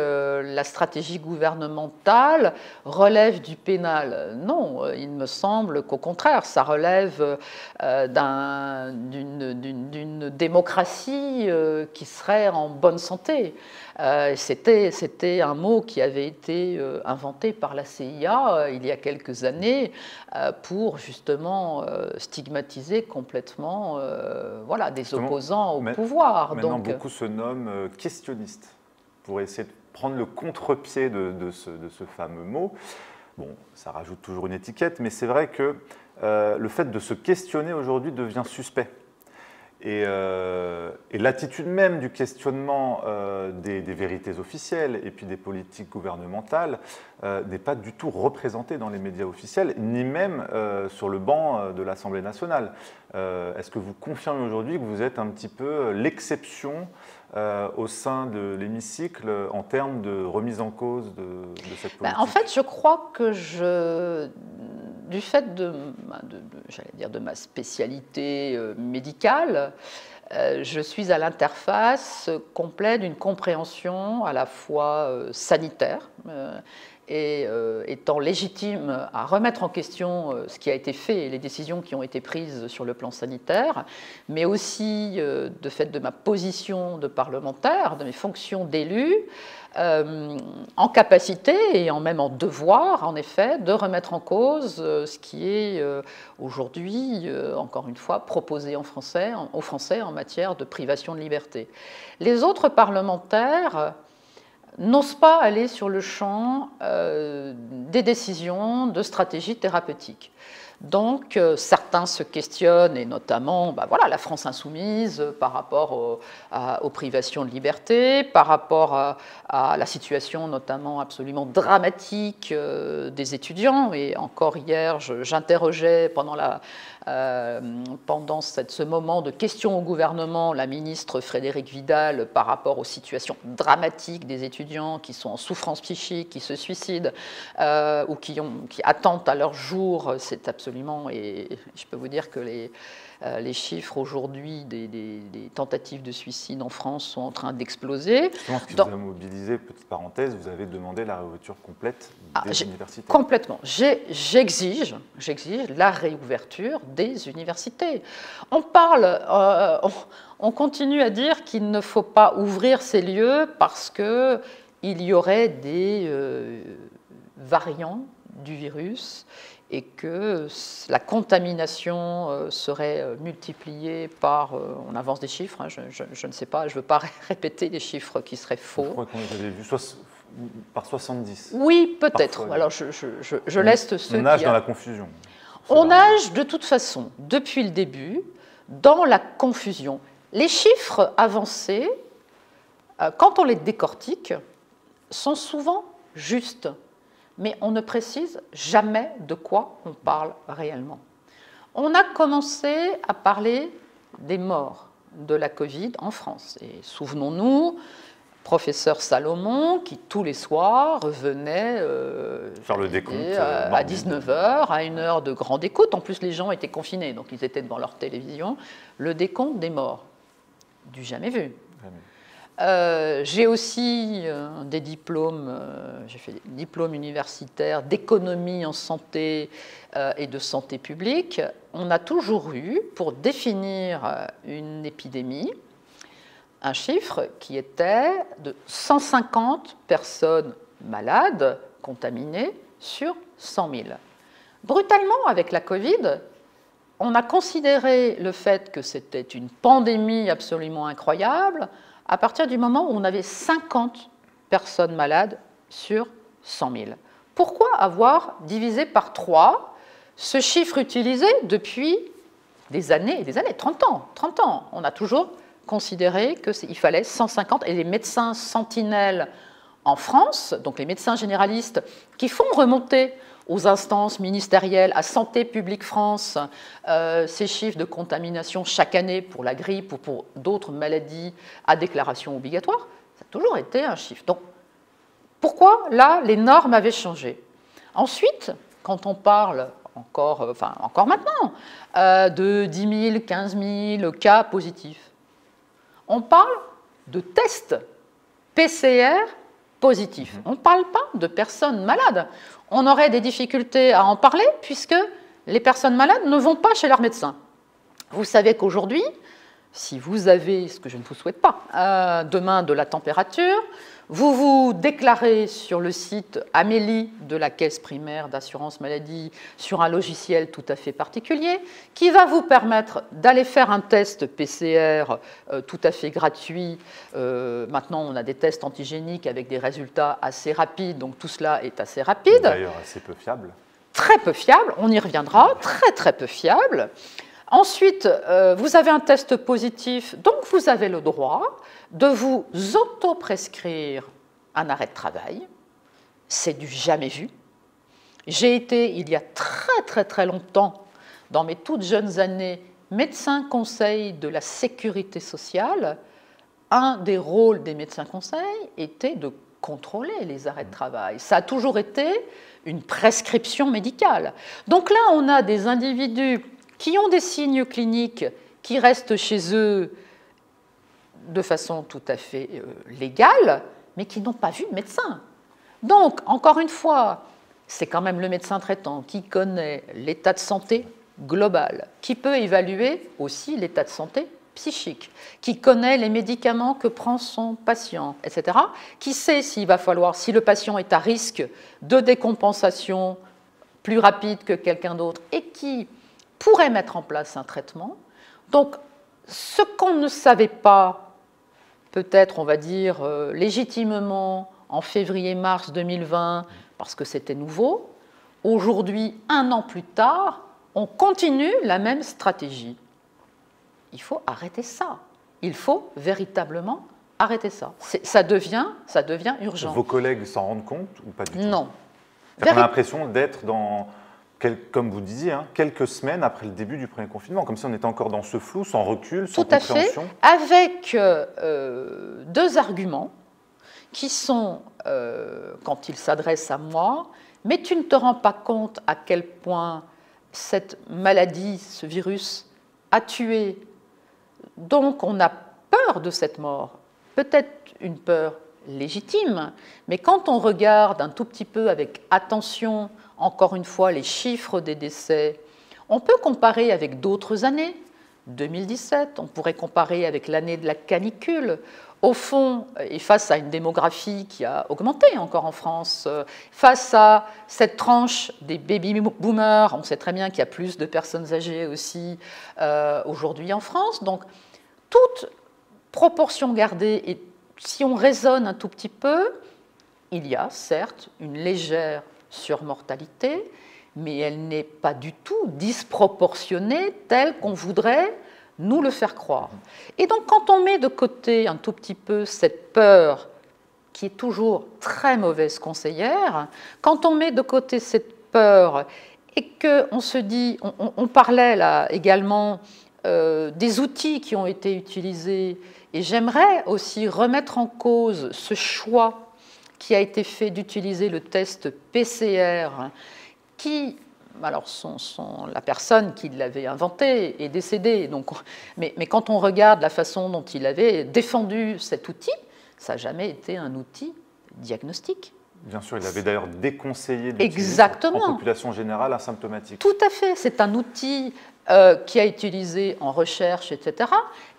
la stratégie gouvernementale relève du pénal? Non, il me semble qu'au contraire, ça relève d'une démocratie qui serait en bonne santé. C'était un mot qui avait été inventé par la CIA il y a quelques années pour justement stigmatiser complètement des opposants au pouvoir. Maintenant, beaucoup se nomment questionnistes pour essayer de prendre le contre-pied de ce fameux mot. Bon, ça rajoute toujours une étiquette, mais c'est vrai que le fait de se questionner aujourd'hui devient suspect. Et l'attitude même du questionnement des vérités officielles et puis des politiques gouvernementales n'est pas du tout représentée dans les médias officiels, ni même sur le banc de l'Assemblée nationale. Est-ce que vous confirmez aujourd'hui que vous êtes un petit peu l'exception au sein de l'hémicycle en termes de remise en cause de cette politique? En fait, je crois que du fait de ma spécialité médicale, je suis à l'interface complète d'une compréhension à la fois sanitaire et étant légitime à remettre en question ce qui a été fait et les décisions qui ont été prises sur le plan sanitaire, mais aussi de fait de ma position de parlementaire, de mes fonctions d'élu, en capacité et même en devoir, en effet, de remettre en cause ce qui est aujourd'hui, encore une fois, proposé aux Français en matière de privation de liberté. Les autres parlementaires n'osent pas aller sur le champ des décisions de stratégie thérapeutique. Donc, certains se questionnent, et notamment la France insoumise par rapport aux privations de liberté, par rapport à la situation notamment absolument dramatique des étudiants. Et encore hier, j'interrogeais pendant ce moment de questions au gouvernement la ministre Frédérique Vidal par rapport aux situations dramatiques des étudiants qui sont en souffrance psychique, qui se suicident ou qui attendent à leur jour. C'est absolument, et je peux vous dire que les chiffres aujourd'hui des tentatives de suicide en France sont en train d'exploser. Justement, ce qui vous a mobilisé, petite parenthèse, vous avez demandé la réouverture complète des universités. Complètement. J'exige la réouverture des universités. On continue à dire qu'il ne faut pas ouvrir ces lieux parce qu'il y aurait des variants du virus et que la contamination serait multipliée par, on avance des chiffres, je ne sais pas, je ne veux pas répéter des chiffres qui seraient faux. Je crois qu'on les avait vus par 70. Oui, peut-être. Alors je laisse ceux qui... On nage dans la confusion. On nage de toute façon, depuis le début, dans la confusion. Les chiffres avancés, quand on les décortique, sont souvent justes, mais on ne précise jamais de quoi on parle réellement. On a commencé à parler des morts de la Covid en France. Et souvenons-nous, professeur Salomon, qui tous les soirs venait faire le décompte à 19h, à une heure de grande écoute. En plus, les gens étaient confinés, donc ils étaient devant leur télévision. Le décompte des morts, du jamais vu. J'ai aussi des diplômes, j'ai fait des diplômes universitaires d'économie en santé et de santé publique. On a toujours eu, pour définir une épidémie, un chiffre qui était de 150 personnes malades, contaminées, sur 100 000. Brutalement, avec la Covid, on a considéré le fait que c'était une pandémie absolument incroyable à partir du moment où on avait 50 personnes malades sur 100 000. Pourquoi avoir divisé par 3 ce chiffre utilisé depuis des années et des années, 30 ans, 30 ans. On a toujours considéré qu'il fallait 150, et les médecins sentinelles en France, donc les médecins généralistes, qui font remonter aux instances ministérielles, à Santé publique France, ces chiffres de contamination chaque année pour la grippe ou pour d'autres maladies à déclaration obligatoire, ça a toujours été un chiffre. Donc, pourquoi, là, les normes avaient changé? Ensuite, quand on parle, encore maintenant, de 10 000, 15 000 cas positifs, on parle de tests PCR positifs. On ne parle pas de personnes malades. On aurait des difficultés à en parler puisque les personnes malades ne vont pas chez leur médecin. Vous savez qu'aujourd'hui, si vous avez, ce que je ne vous souhaite pas, demain de la température, vous vous déclarez sur le site Amélie de la Caisse primaire d'assurance maladie sur un logiciel tout à fait particulier qui va vous permettre d'aller faire un test PCR tout à fait gratuit. Maintenant, on a des tests antigéniques avec des résultats assez rapides, donc tout cela est assez rapide. D'ailleurs, assez peu fiable. Très peu fiable, on y reviendra, très très peu fiable. Ensuite, vous avez un test positif, donc vous avez le droit de vous auto-prescrire un arrêt de travail. C'est du jamais vu. J'ai été, il y a très très très longtemps, dans mes toutes jeunes années, médecin conseil de la sécurité sociale. Un des rôles des médecins conseils était de contrôler les arrêts de travail. Ça a toujours été une prescription médicale. Donc là, on a des individus qui ont des signes cliniques, qui restent chez eux de façon tout à fait légale, mais qui n'ont pas vu de médecin. Donc, encore une fois, c'est quand même le médecin traitant qui connaît l'état de santé global, qui peut évaluer aussi l'état de santé psychique, qui connaît les médicaments que prend son patient, etc., qui sait s'il va falloir, si le patient est à risque de décompensation plus rapide que quelqu'un d'autre, et qui pourrait mettre en place un traitement. Donc, ce qu'on ne savait pas, peut-être, on va dire, légitimement, en février-mars 2020, parce que c'était nouveau, aujourd'hui, 1 an plus tard, on continue la même stratégie. Il faut arrêter ça. Il faut véritablement arrêter ça. Ça devient urgent. Vos collègues s'en rendent compte ou pas du tout? Non. On a l'impression d'être dans, comme vous disiez, quelques semaines après le début du premier confinement, comme si on était encore dans ce flou, sans recul, sans compréhension. Tout à fait, avec 2 arguments qui sont, quand ils s'adressent à moi, mais tu ne te rends pas compte à quel point cette maladie, ce virus, a tué. Donc on a peur de cette mort, peut-être une peur légitime, mais quand on regarde un tout petit peu avec attention, encore une fois, les chiffres des décès, on peut comparer avec d'autres années. 2017, on pourrait comparer avec l'année de la canicule. Au fond, et face à une démographie qui a augmenté encore en France, face à cette tranche des baby-boomers, on sait très bien qu'il y a plus de personnes âgées aussi aujourd'hui en France. Donc, toute proportion gardée, et si on raisonne un tout petit peu, il y a certes une légère surmortalité, mais elle n'est pas du tout disproportionnée telle qu'on voudrait nous le faire croire. Et donc quand on met de côté un tout petit peu cette peur qui est toujours très mauvaise conseillère, quand on met de côté cette peur et qu'on se dit, on parlait là également des outils qui ont été utilisés, et j'aimerais aussi remettre en cause ce choix qui a été fait d'utiliser le test PCR, qui, alors la personne qui l'avait inventé est décédée, donc, mais quand on regarde la façon dont il avait défendu cet outil, ça n'a jamais été un outil diagnostique. Bien sûr, il avait d'ailleurs déconseillé d'utiliser en population générale asymptomatique. Tout à fait, c'est un outil qui a été utilisé en recherche, etc.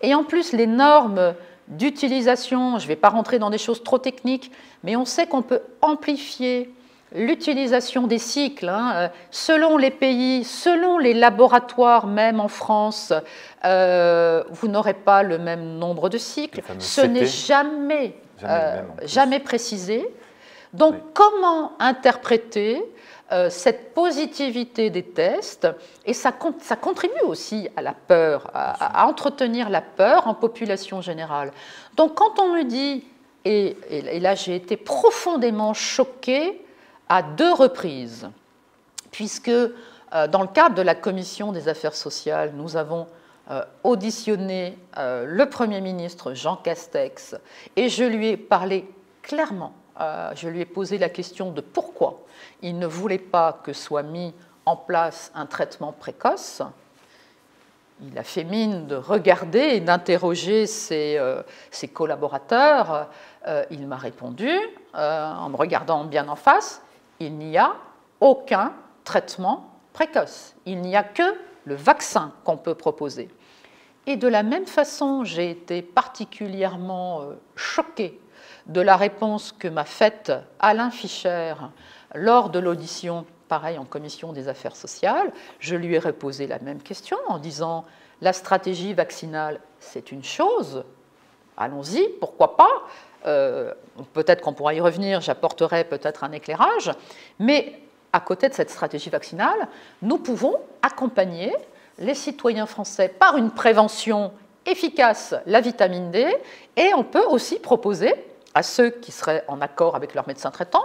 Et en plus, les normes d'utilisation, je ne vais pas rentrer dans des choses trop techniques, mais on sait qu'on peut amplifier l'utilisation des cycles, selon les pays, selon les laboratoires, même en France, vous n'aurez pas le même nombre de cycles. Ce n'est jamais précisé. Donc, comment interpréter cette positivité des tests? Et ça contribue aussi à la peur, à entretenir la peur en population générale. Donc, quand on me dit, et là j'ai été profondément choquée à 2 reprises, puisque dans le cadre de la Commission des affaires sociales, nous avons auditionné le Premier ministre Jean Castex, et je lui ai parlé clairement. Je lui ai posé la question de pourquoi il ne voulait pas que soit mis en place un traitement précoce. Il a fait mine de regarder et d'interroger ses collaborateurs. Il m'a répondu, en me regardant bien en face, il n'y a aucun traitement précoce. Il n'y a que le vaccin qu'on peut proposer. Et de la même façon, j'ai été particulièrement choquée de la réponse que m'a faite Alain Fischer lors de l'audition, pareil en commission des affaires sociales. Je lui ai reposé la même question en disant « la stratégie vaccinale, c'est une chose, allons-y, pourquoi pas peut-être qu'on pourra y revenir, j'apporterai peut-être un éclairage, mais à côté de cette stratégie vaccinale, nous pouvons accompagner les citoyens français par une prévention efficace, la vitamine D, et on peut aussi proposer à ceux qui seraient en accord avec leur médecin traitant,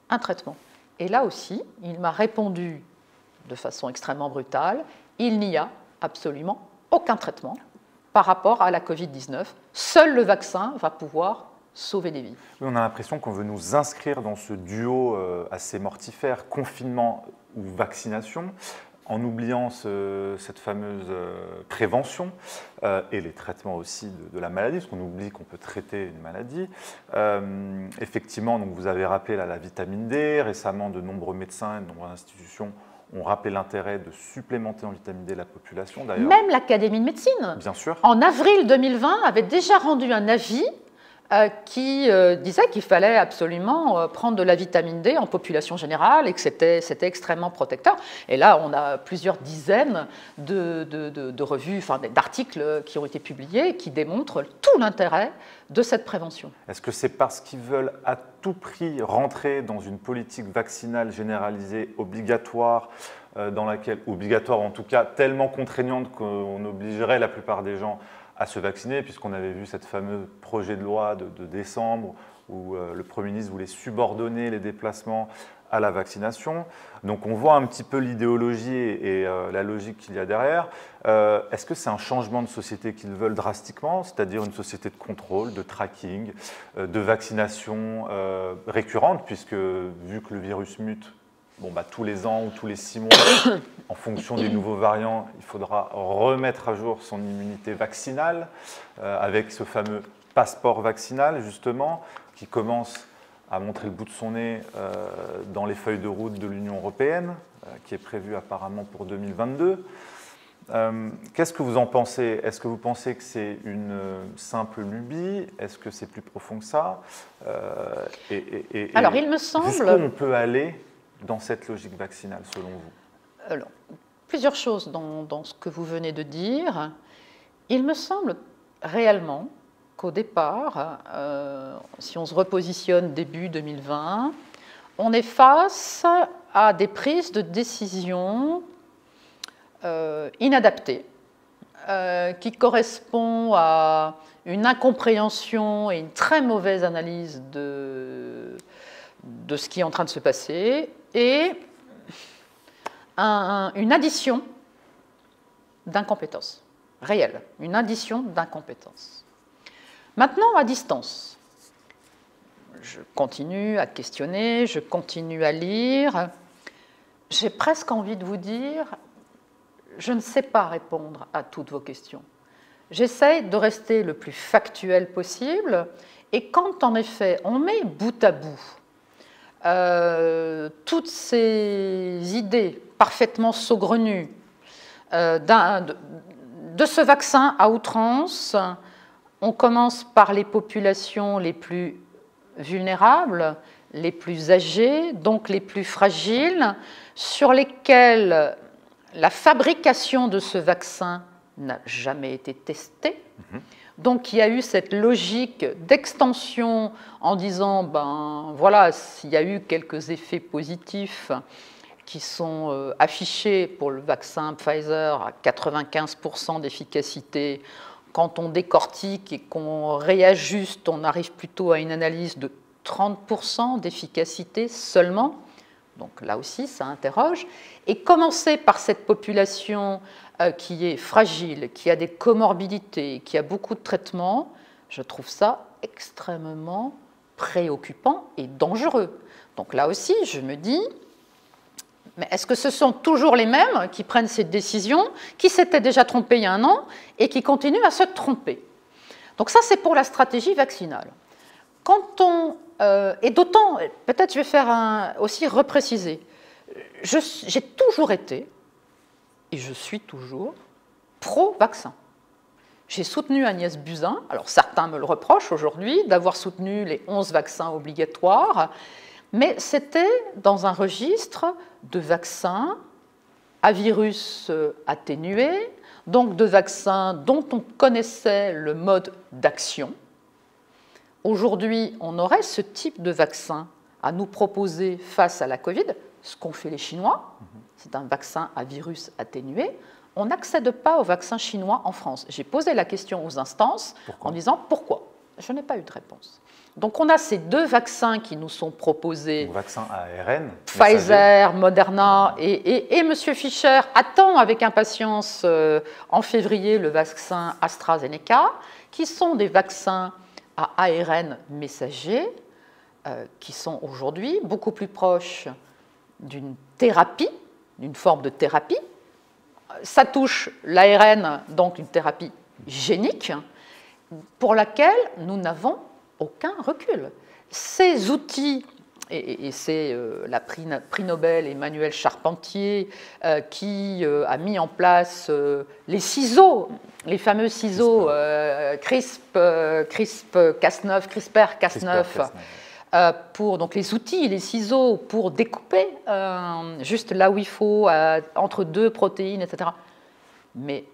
un traitement. Et là aussi, il m'a répondu de façon extrêmement brutale, il n'y a absolument aucun traitement par rapport à la Covid-19. Seul le vaccin va pouvoir sauver des vies. On a l'impression qu'on veut nous inscrire dans ce duo assez mortifère, confinement ou vaccination, en oubliant cette fameuse prévention et les traitements aussi de la maladie, parce qu'on oublie qu'on peut traiter une maladie. Effectivement, donc vous avez rappelé la vitamine D. Récemment, de nombreux médecins et de nombreuses institutions ont rappelé l'intérêt de supplémenter en vitamine D la population. Même l'Académie de médecine, bien sûr, en avril 2020, avait déjà rendu un avis qui disait qu'il fallait absolument prendre de la vitamine D en population générale et que c'était extrêmement protecteur. Et là, on a plusieurs dizaines de revues, enfin, d'articles qui ont été publiés qui démontrent tout l'intérêt de cette prévention. Est-ce que c'est parce qu'ils veulent à tout prix rentrer dans une politique vaccinale généralisée obligatoire, dans laquelle, obligatoire en tout cas, tellement contraignante qu'on obligerait la plupart des gens à se vacciner, puisqu'on avait vu cette fameuse projet de loi de décembre où le Premier ministre voulait subordonner les déplacements à la vaccination. Donc on voit un petit peu l'idéologie et la logique qu'il y a derrière. Est-ce que c'est un changement de société qu'ils veulent drastiquement, c'est-à-dire une société de contrôle, de tracking, de vaccination récurrente, puisque vu que le virus mute, tous les ans ou tous les 6 mois, en fonction des nouveaux variants, il faudra remettre à jour son immunité vaccinale avec ce fameux passeport vaccinal, justement, qui commence à montrer le bout de son nez dans les feuilles de route de l'Union européenne, qui est prévue apparemment pour 2022. Qu'est-ce que vous en pensez? Est-ce que vous pensez que c'est une simple lubie? Est-ce que c'est plus profond que ça? Alors, il me semble... Jusqu'où on peut aller dans cette logique vaccinale, selon vous? Alors, plusieurs choses dans ce que vous venez de dire. Il me semble réellement qu'au départ, si on se repositionne début 2020, On est face à des prises de décision inadaptées, qui correspondent à une incompréhension et une très mauvaise analyse de ce qui est en train de se passer, et une addition d'incompétences réelles, une addition d'incompétences. Maintenant, à distance, je continue à questionner, je continue à lire. J'ai presque envie de vous dire, je ne sais pas répondre à toutes vos questions. J'essaie de rester le plus factuel possible, et quand en effet on met bout à bout toutes ces idées parfaitement saugrenues de ce vaccin à outrance, on commence par les populations les plus vulnérables, les plus âgées, donc les plus fragiles, sur lesquelles la fabrication de ce vaccin n'a jamais été testée. Donc il y a eu cette logique d'extension en disant, ben voilà, s'il y a eu quelques effets positifs qui sont affichés pour le vaccin Pfizer à 95% d'efficacité, quand on décortique et qu'on réajuste, on arrive plutôt à une analyse de 30% d'efficacité seulement. Donc là aussi, ça interroge. Et commencer par cette population qui est fragile, qui a des comorbidités, qui a beaucoup de traitements, je trouve ça extrêmement préoccupant et dangereux. Donc là aussi, je me dis, mais est-ce que ce sont toujours les mêmes qui prennent cette décision, qui s'étaient déjà trompés il y a un an et qui continuent à se tromper? Donc ça, c'est pour la stratégie vaccinale. Quand on... et d'autant, peut-être je vais faire aussi repréciser, j'ai toujours été, et je suis toujours, pro-vaccin. J'ai soutenu Agnès Buzyn, alors certains me le reprochent aujourd'hui, d'avoir soutenu les 11 vaccins obligatoires, mais c'était dans un registre de vaccins à virus atténué, donc de vaccins dont on connaissait le mode d'action. Aujourd'hui, on aurait ce type de vaccin à nous proposer face à la Covid, ce qu'ont fait les Chinois, c'est un vaccin à virus atténué. On n'accède pas au vaccin chinois en France. J'ai posé la question aux instances en disant pourquoi. Je n'ai pas eu de réponse. Donc on a ces deux vaccins qui nous sont proposés. Le vaccin ARN. Pfizer, Moderna et M. Fischer attend avec impatience en février le vaccin AstraZeneca, qui sont des vaccins à ARN messager, qui sont aujourd'hui beaucoup plus proches d'une thérapie, d'une forme de thérapie. Ça touche l'ARN, donc une thérapie génique, pour laquelle nous n'avons aucun recul. Ces outils, et c'est la prix Nobel Emmanuel Charpentier qui a mis en place les ciseaux, les fameux ciseaux CRISPR-Cas9, pour donc les outils, les ciseaux pour découper juste là où il faut, entre deux protéines, etc. Mais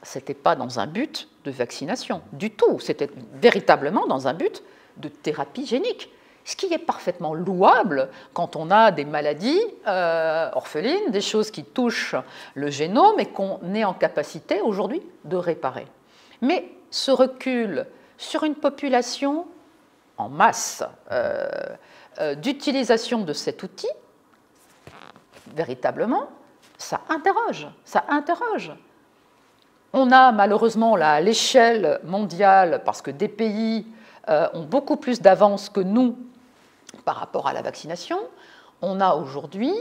ce n'était pas dans un but de vaccination du tout, c'était véritablement dans un but de thérapie génique, ce qui est parfaitement louable quand on a des maladies orphelines, des choses qui touchent le génome et qu'on est en capacité aujourd'hui de réparer. Mais ce recul sur une population en masse d'utilisation de cet outil, véritablement, ça interroge, ça interroge. On a malheureusement là, à l'échelle mondiale, parce que des pays ont beaucoup plus d'avance que nous par rapport à la vaccination, on a aujourd'hui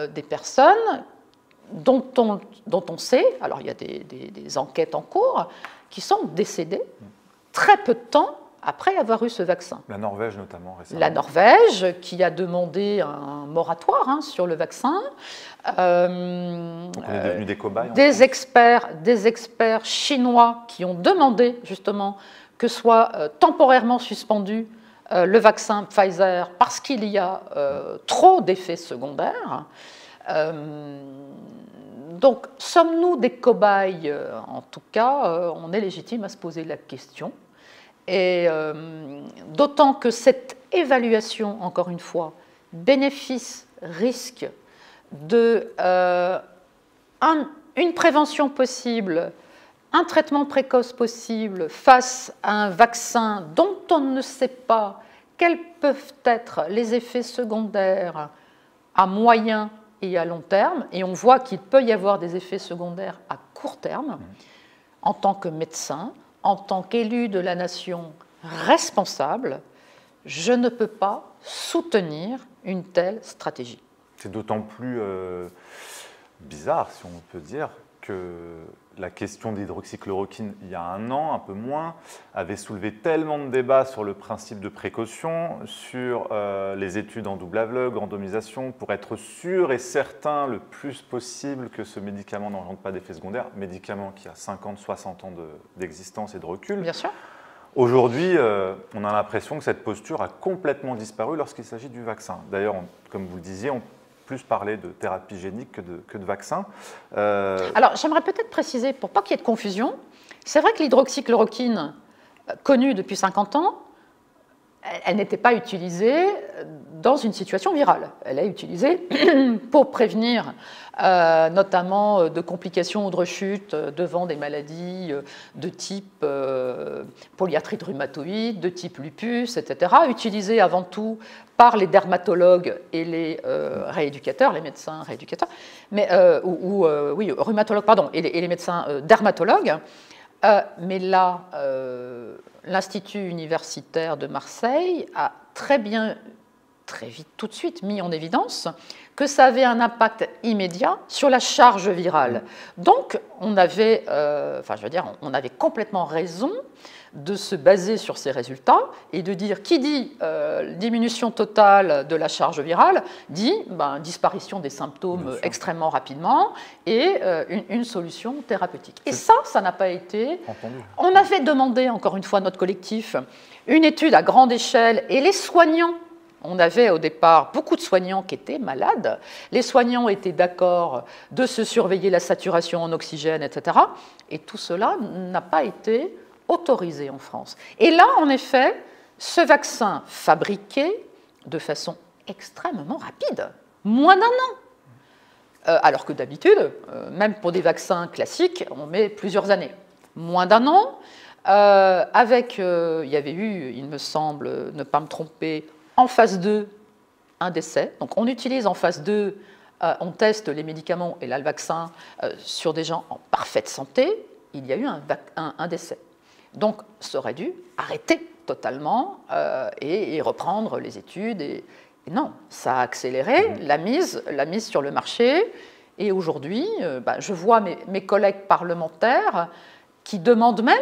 des personnes dont on sait, alors il y a des enquêtes en cours, qui sont décédées très peu de temps après avoir eu ce vaccin. La Norvège notamment récemment. La Norvège qui a demandé un moratoire sur le vaccin. Donc on est devenus des cobayes. Des experts chinois qui ont demandé justement que soit temporairement suspendu le vaccin Pfizer parce qu'il y a trop d'effets secondaires. Donc, sommes-nous des cobayes? En tout cas, on est légitime à se poser la question. Et d'autant que cette évaluation, encore une fois, bénéfice-risque de une prévention possible, un traitement précoce possible face à un vaccin dont on ne sait pas quels peuvent être les effets secondaires à moyen et à long terme, et on voit qu'il peut y avoir des effets secondaires à court terme, en tant que médecin, en tant qu'élu de la nation responsable, je ne peux pas soutenir une telle stratégie. C'est d'autant plus bizarre, si on peut dire, que la question d'hydroxychloroquine, il y a un an, un peu moins, avait soulevé tellement de débats sur le principe de précaution, sur les études en double aveugle, randomisation, pour être sûr et certain le plus possible que ce médicament n'engendre pas d'effets secondaires, médicament qui a 50, 60 ans d'existence et de recul. Bien sûr. Aujourd'hui, on a l'impression que cette posture a complètement disparu lorsqu'il s'agit du vaccin. D'ailleurs, comme vous le disiez, on plus parler de thérapie génique que de vaccin. Alors, j'aimerais peut-être préciser, pour pas qu'il y ait de confusion, c'est vrai que l'hydroxychloroquine, connue depuis 50 ans, elle n'était pas utilisée dans une situation virale. Elle est utilisée pour prévenir notamment de complications ou de rechutes devant des maladies de type polyarthrite rhumatoïde, de type lupus, etc. Utilisée avant tout par les dermatologues et les rééducateurs, les médecins rééducateurs, mais, oui, rhumatologues, pardon, et les médecins dermatologues. Mais là, l'Institut universitaire de Marseille a très vite, tout de suite, mis en évidence que ça avait un impact immédiat sur la charge virale. Donc, on avait complètement raison de se baser sur ces résultats et de dire, qui dit diminution totale de la charge virale, dit disparition des symptômes extrêmement rapidement et une solution thérapeutique. Et ça n'a pas été... Entendu. On avait demandé, encore une fois, notre collectif, une étude à grande échelle, et les soignants, on avait au départ beaucoup de soignants qui étaient malades, les soignants étaient d'accord de se surveiller la saturation en oxygène, etc. Et tout cela n'a pas été autorisé en France. Et là, en effet, ce vaccin fabriqué de façon extrêmement rapide, moins d'un an, alors que d'habitude, même pour des vaccins classiques, on met plusieurs années. Moins d'un an, il y avait eu, il me semble, ne pas me tromper, en phase 2, un décès. Donc on utilise en phase 2, on teste les médicaments et là le vaccin sur des gens en parfaite santé, il y a eu un décès. Donc, ça aurait dû arrêter totalement et reprendre les études. Et non, ça a accéléré la mise sur le marché. Et aujourd'hui, je vois mes collègues parlementaires qui demandent même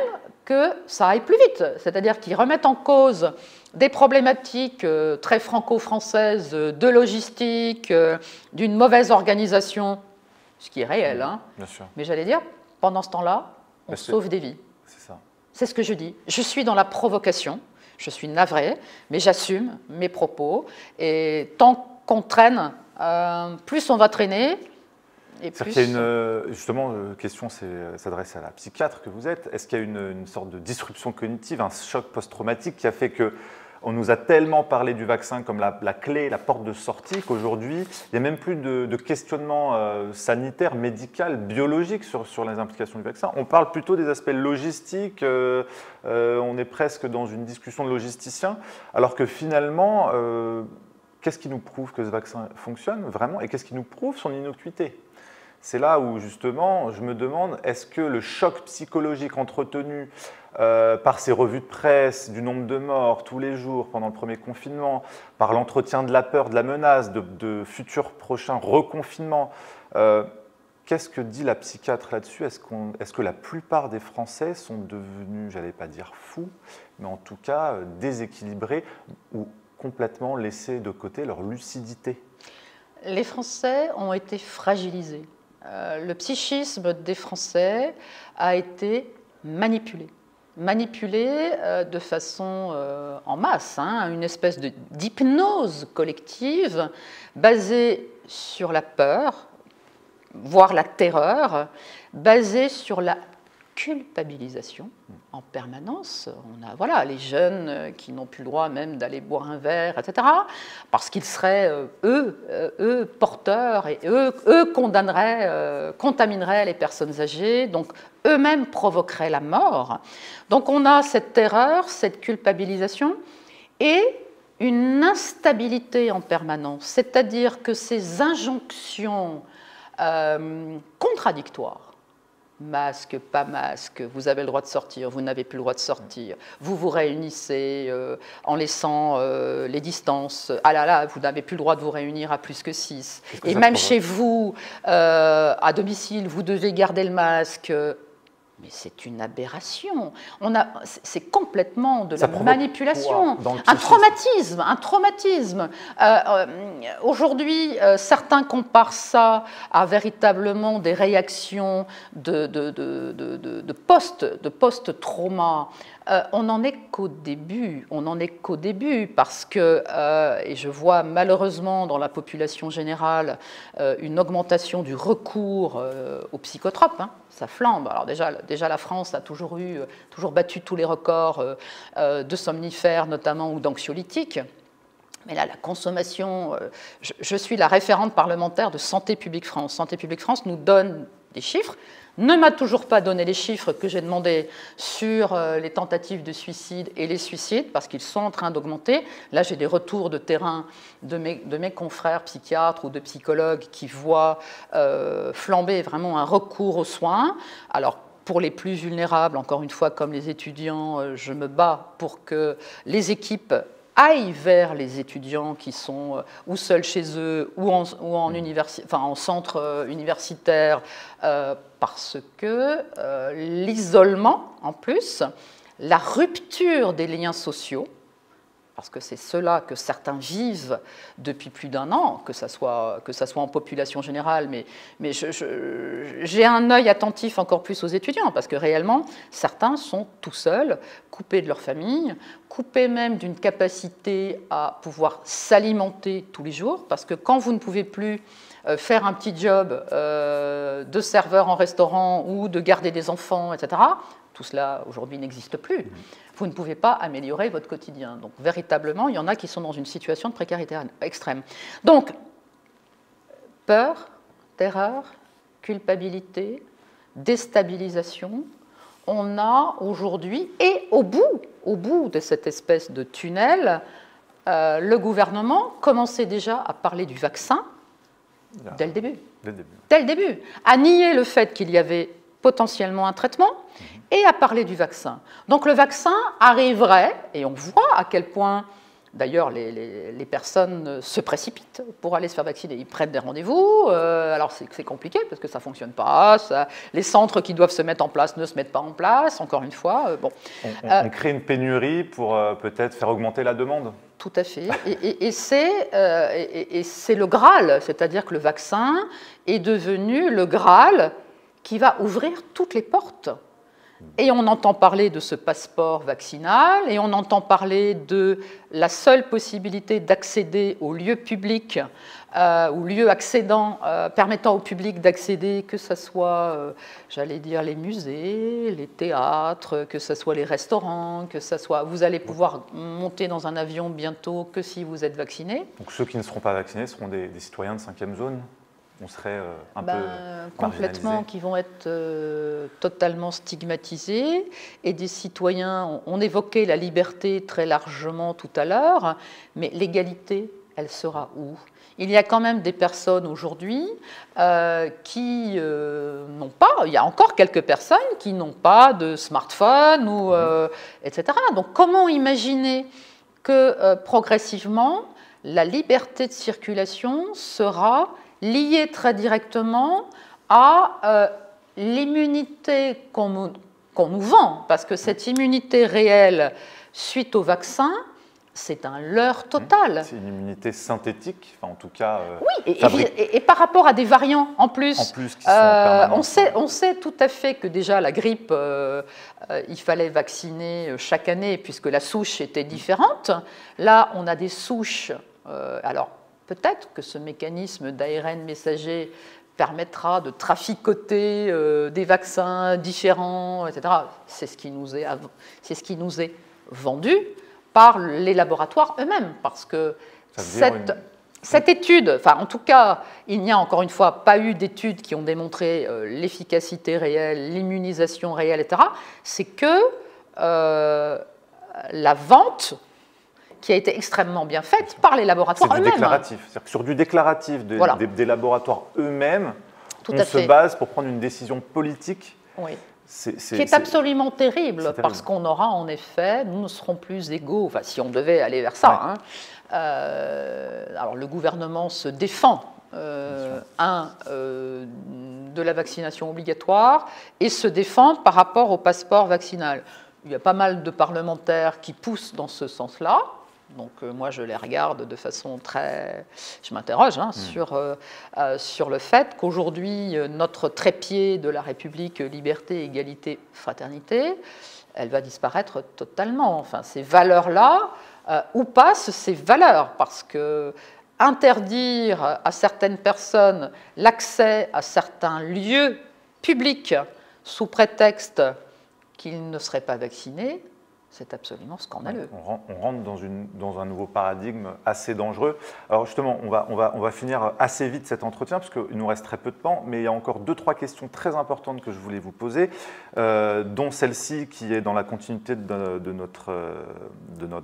que ça aille plus vite. C'est-à-dire qu'ils remettent en cause des problématiques très franco-françaises de logistique, d'une mauvaise organisation, ce qui est réel. Hein. Bien sûr. Mais j'allais dire, pendant ce temps-là, on sauve des vies. C'est ça. C'est ce que je dis. Je suis dans la provocation, je suis navrée, mais j'assume mes propos. Et tant qu'on traîne, plus on va traîner. Et plus... Il y a justement, question s'adresse à la psychiatre que vous êtes. Est-ce qu'il y a une sorte de disruption cognitive, un choc post-traumatique qui a fait que on nous a tellement parlé du vaccin comme la clé, la porte de sortie, qu'aujourd'hui, il n'y a même plus de questionnement sanitaire, médical, biologique sur les implications du vaccin. On parle plutôt des aspects logistiques, on est presque dans une discussion de logisticiens, alors que finalement, qu'est-ce qui nous prouve que ce vaccin fonctionne vraiment et qu'est-ce qui nous prouve son innocuité ? C'est là où, justement, je me demande, est-ce que le choc psychologique entretenu par ces revues de presse, du nombre de morts tous les jours pendant le premier confinement, par l'entretien de la peur, de la menace, de futurs prochains reconfinements, qu'est-ce que dit la psychiatre là-dessus ? Est-ce que la plupart des Français sont devenus, j'allais pas dire fous, mais en tout cas déséquilibrés ou complètement laissés de côté leur lucidité ? Les Français ont été fragilisés. Le psychisme des Français a été manipulé de façon en masse, hein, une espèce d'hypnose collective basée sur la peur, voire la terreur, basée sur la culpabilisation en permanence. On a voilà, les jeunes qui n'ont plus le droit même d'aller boire un verre, etc., parce qu'ils seraient, eux, porteurs, et eux contamineraient les personnes âgées, donc eux-mêmes provoqueraient la mort. Donc on a cette terreur, cette culpabilisation, et une instabilité en permanence, c'est-à-dire que ces injonctions contradictoires, masque, pas masque, vous avez le droit de sortir, vous n'avez plus le droit de sortir, vous vous réunissez en laissant les distances, ah là là, vous n'avez plus le droit de vous réunir à plus que 6, et même chez vous, à domicile, vous devez garder le masque. Mais c'est une aberration. C'est complètement de la manipulation. Un traumatisme. Aujourd'hui, certains comparent ça à véritablement des réactions de post-trauma. On n'en est qu'au début. Parce que, et je vois malheureusement dans la population générale une augmentation du recours aux psychotropes. Ça flambe. Alors déjà, la France a toujours battu tous les records de somnifères notamment ou d'anxiolytiques. Mais là, la consommation, je suis la référente parlementaire de Santé publique France. Santé publique France nous donne des chiffres, ne m'a toujours pas donné les chiffres que j'ai demandé sur les tentatives de suicide et les suicides, parce qu'ils sont en train d'augmenter. Là, j'ai des retours de terrain de mes confrères psychiatres ou de psychologues qui voient flamber vraiment un recours aux soins. Alors, pour les plus vulnérables, encore une fois, comme les étudiants, je me bats pour que les équipes aillent vers les étudiants qui sont ou seuls chez eux ou en centre universitaire, parce que l'isolement, en plus, la rupture des liens sociaux, parce que c'est cela que certains vivent depuis plus d'1 an, que ça soit en population générale, mais j'ai un œil attentif encore plus aux étudiants, parce que réellement, certains sont tout seuls, coupés de leur famille, coupés même d'une capacité à pouvoir s'alimenter tous les jours, parce que quand vous ne pouvez plus faire un petit job de serveur en restaurant ou de garder des enfants, etc., tout cela aujourd'hui n'existe plus. Vous ne pouvez pas améliorer votre quotidien. Donc véritablement, il y en a qui sont dans une situation de précarité extrême. Donc, peur, terreur, culpabilité, déstabilisation, on a aujourd'hui, et au bout de cette espèce de tunnel, le gouvernement commençait déjà à parler du vaccin dès le début. Dès le début. À nier le fait qu'il y avait potentiellement un traitement, et à parler du vaccin. Donc le vaccin arriverait, et on voit à quel point, d'ailleurs, les personnes se précipitent pour aller se faire vacciner. Ils prennent des rendez-vous, alors c'est compliqué parce que ça ne fonctionne pas, les centres qui doivent se mettre en place ne se mettent pas en place, encore une fois. Bon. On crée une pénurie pour peut-être faire augmenter la demande. Tout à fait. Et c'est le Graal, c'est-à-dire que le vaccin est devenu le Graal qui va ouvrir toutes les portes. Et on entend parler de ce passeport vaccinal, et on entend parler de la seule possibilité d'accéder aux lieux publics, ou lieux accédant, permettant au public d'accéder, que ce soit, j'allais dire, les musées, les théâtres, que ce soit les restaurants, que ce soit... Vous allez pouvoir monter dans un avion bientôt que si vous êtes vacciné. Donc ceux qui ne seront pas vaccinés seront des citoyens de 5e zone ? On serait un peu complètement, qui vont être totalement stigmatisés, et des citoyens, on évoquait la liberté très largement tout à l'heure, mais l'égalité, elle sera où ? Il y a quand même des personnes aujourd'hui qui n'ont pas, il y a encore quelques personnes qui n'ont pas de smartphone, ou, etc. Donc comment imaginer que progressivement, la liberté de circulation sera lié très directement à l'immunité qu'on nous vend, parce que cette immunité réelle suite au vaccin, c'est un leurre total. C'est une immunité synthétique, enfin en tout cas... oui, et par rapport à des variants en plus qui sont on sait tout à fait que déjà la grippe, il fallait vacciner chaque année puisque la souche était différente. Là, on a des souches... alors, peut-être que ce mécanisme d'ARN messager permettra de traficoter des vaccins différents, etc. C'est ce qui nous est vendu par les laboratoires eux-mêmes, parce que cette étude, enfin en tout cas, il n'y a encore une fois pas eu d'études qui ont démontré l'efficacité réelle, l'immunisation réelle, etc. C'est que la vente qui a été extrêmement bien faite par les laboratoires eux-mêmes. C'est du déclaratif. C'est-à-dire que sur du déclaratif des laboratoires eux-mêmes, on se base pour prendre une décision politique. Oui. Qui est absolument terrible, parce qu'on aura en effet, nous ne serons plus égaux, enfin si on devait aller vers ça. Ouais. Alors le gouvernement se défend de la vaccination obligatoire et se défend par rapport au passeport vaccinal. Il y a pas mal de parlementaires qui poussent dans ce sens-là. Donc moi, je les regarde de façon très... Je m'interroge sur le fait qu'aujourd'hui, notre trépied de la République, liberté, égalité, fraternité, elle va disparaître totalement. Enfin, ces valeurs-là, où passent ces valeurs? Parce que interdire à certaines personnes l'accès à certains lieux publics sous prétexte qu'ils ne seraient pas vaccinés, c'est absolument scandaleux. On rentre dans un nouveau paradigme assez dangereux. Alors justement, on va finir assez vite cet entretien parce qu'il nous reste très peu de temps, mais il y a encore 2-3 questions très importantes que je voulais vous poser, dont celle-ci qui est dans la continuité de notre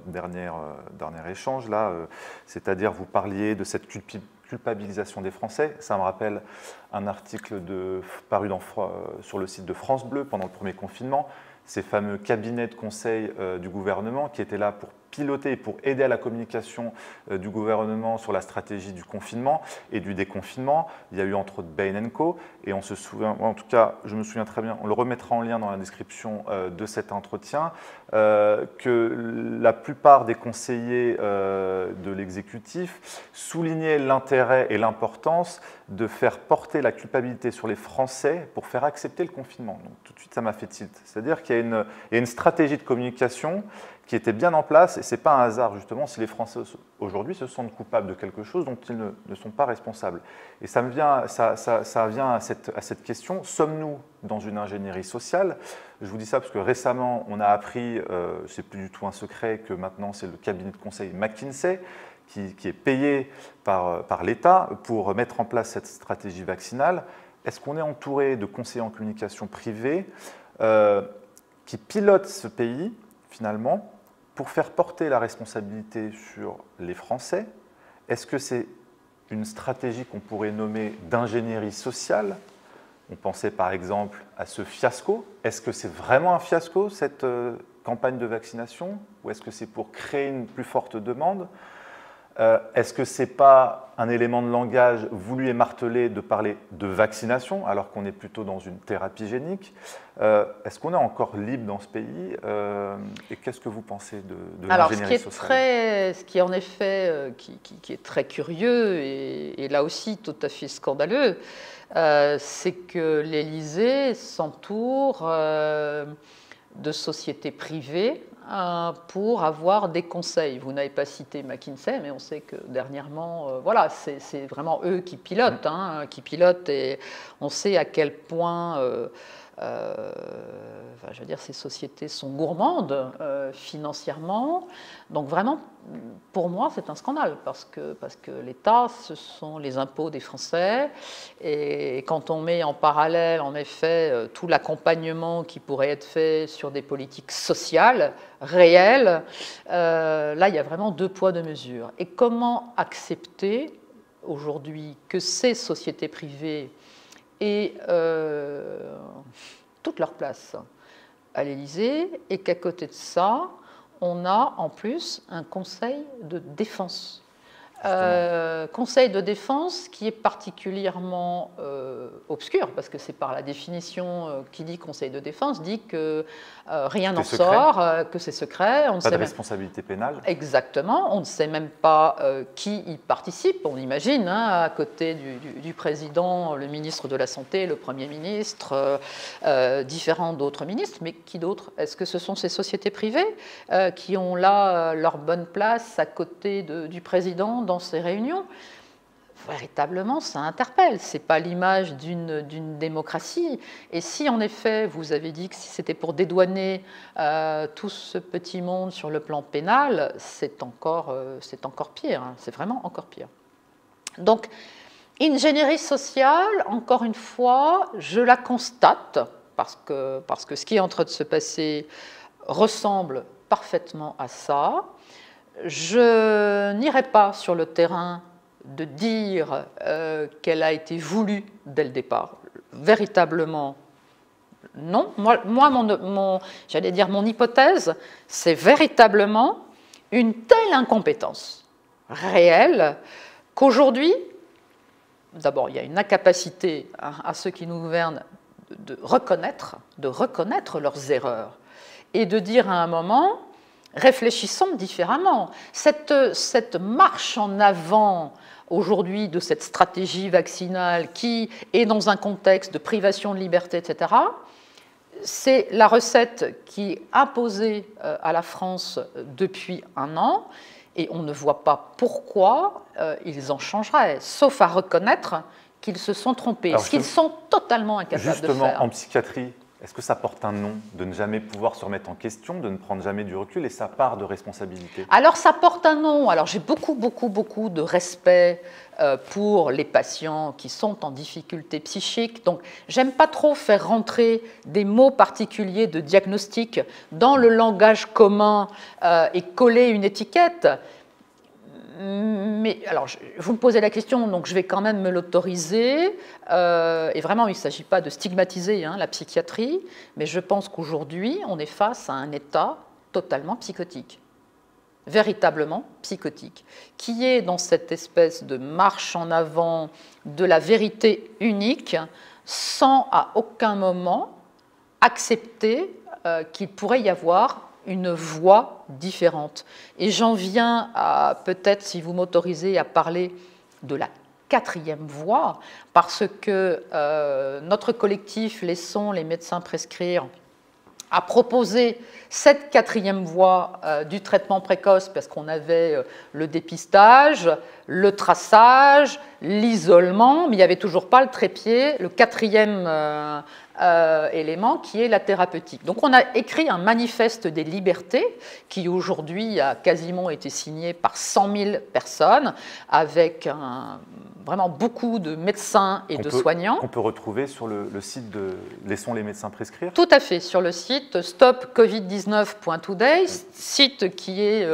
dernier échange, là, c'est-à-dire vous parliez de cette culpabilisation des Français. Ça me rappelle un article paru sur le site de France Bleu pendant le premier confinement. Ces fameux cabinets de conseil du gouvernement qui étaient là pour piloter et pour aider à la communication du gouvernement sur la stratégie du confinement et du déconfinement. Il y a eu entre autres Bain & Co. Et on se souvient, en tout cas, je me souviens très bien, on le remettra en lien dans la description de cet entretien, que la plupart des conseillers de l'exécutif soulignaient l'intérêt et l'importance de faire porter la culpabilité sur les Français pour faire accepter le confinement. Donc tout de suite, ça m'a fait tilt. C'est-à-dire qu'il y a une stratégie de communication qui était bien en place, et ce n'est pas un hasard justement si les Français aujourd'hui se sentent coupables de quelque chose dont ils ne sont pas responsables. Et ça vient à cette question, sommes-nous dans une ingénierie sociale? Je vous dis ça parce que récemment, on a appris, c'est plus du tout un secret, que maintenant c'est le cabinet de conseil McKinsey qui est payé par l'État pour mettre en place cette stratégie vaccinale. Est-ce qu'on est entouré de conseillers en communication privés qui pilotent ce pays, finalement, pour faire porter la responsabilité sur les Français? Est-ce que c'est une stratégie qu'on pourrait nommer d'ingénierie sociale? On pensait par exemple à ce fiasco. Est-ce que c'est vraiment un fiasco, cette campagne de vaccination? Ou est-ce que c'est pour créer une plus forte demande? Est-ce que ce n'est pas un élément de langage voulu et martelé de parler de vaccination alors qu'on est plutôt dans une thérapie génique? Est-ce qu'on est encore libre dans ce pays? Et qu'est-ce que vous pensez de l'ingénierie sociale? Ce qui en effet qui est très curieux et là aussi tout à fait scandaleux, c'est que l'Élysée s'entoure de sociétés privées pour avoir des conseils. Vous n'avez pas cité McKinsey, mais on sait que dernièrement, voilà, c'est vraiment eux qui pilotent, et on sait à quel point, je veux dire, ces sociétés sont gourmandes financièrement. Donc vraiment, pour moi, c'est un scandale parce que l'État, ce sont les impôts des Français, et quand on met en parallèle, en effet, tout l'accompagnement qui pourrait être fait sur des politiques sociales réelles, là, il y a vraiment 2 poids, 2 mesures. Et comment accepter aujourd'hui que ces sociétés privées aient toute leur place à l'Élysée et qu'à côté de ça, on a en plus un conseil de défense. Conseil de défense qui est particulièrement obscur, parce que c'est par la définition qui dit conseil de défense, dit que rien n'en sort, que c'est secret. Pas de responsabilité pénale. Exactement, on ne sait même pas qui y participe, on imagine, à côté du président, le ministre de la Santé, le Premier ministre, différents d'autres ministres, mais qui d'autres? Est-ce que ce sont ces sociétés privées qui ont là leur bonne place à côté du président dans ces réunions? véritablement, ça interpelle. Ce n'est pas l'image d'une démocratie. Et si, en effet, vous avez dit que si c'était pour dédouaner tout ce petit monde sur le plan pénal, c'est encore pire. Hein. C'est vraiment encore pire. Donc, ingénierie sociale, encore une fois, je la constate, parce que ce qui est en train de se passer ressemble parfaitement à ça. Je n'irai pas sur le terrain de dire qu'elle a été voulue dès le départ. Véritablement, non. Moi j'allais dire mon hypothèse, c'est véritablement une telle incompétence réelle qu'aujourd'hui, d'abord, il y a une incapacité à ceux qui nous gouvernent de reconnaître leurs erreurs et de dire à un moment, réfléchissons différemment. Cette marche en avant aujourd'hui de cette stratégie vaccinale qui est dans un contexte de privation de liberté, etc., c'est la recette qui est imposée à la France depuis un an et on ne voit pas pourquoi ils en changeraient, sauf à reconnaître qu'ils se sont trompés, ce qu'ils sont totalement incapables de faire. Justement, en psychiatrie, est-ce que ça porte un nom de ne jamais pouvoir se remettre en question, de ne prendre jamais du recul et sa part de responsabilité? Alors ça porte un nom. Alors j'ai beaucoup de respect pour les patients qui sont en difficulté psychique. Donc j'aime pas trop faire rentrer des mots particuliers de diagnostic dans le langage commun et coller une étiquette. Mais alors, vous me posez la question, donc je vais quand même me l'autoriser. Et vraiment, il ne s'agit pas de stigmatiser la psychiatrie, mais je pense qu'aujourd'hui, on est face à un état totalement psychotique, véritablement psychotique, qui est dans cette espèce de marche en avant de la vérité unique, sans à aucun moment accepter qu'il pourrait y avoir une voie différente. Et j'en viens à, peut-être, si vous m'autorisez, à parler de la quatrième voie, parce que notre collectif Laissons les médecins prescrire a proposé cette quatrième voie du traitement précoce, parce qu'on avait le dépistage, le traçage, l'isolement, mais il n'y avait toujours pas le trépied, le quatrième élément qui est la thérapeutique. Donc on a écrit un manifeste des libertés qui aujourd'hui a quasiment été signé par 100 000 personnes avec vraiment beaucoup de médecins et de soignants. Qu'on peut retrouver sur le site de Laissons les médecins prescrire? Tout à fait, sur le site stopcovid19.today, site qui est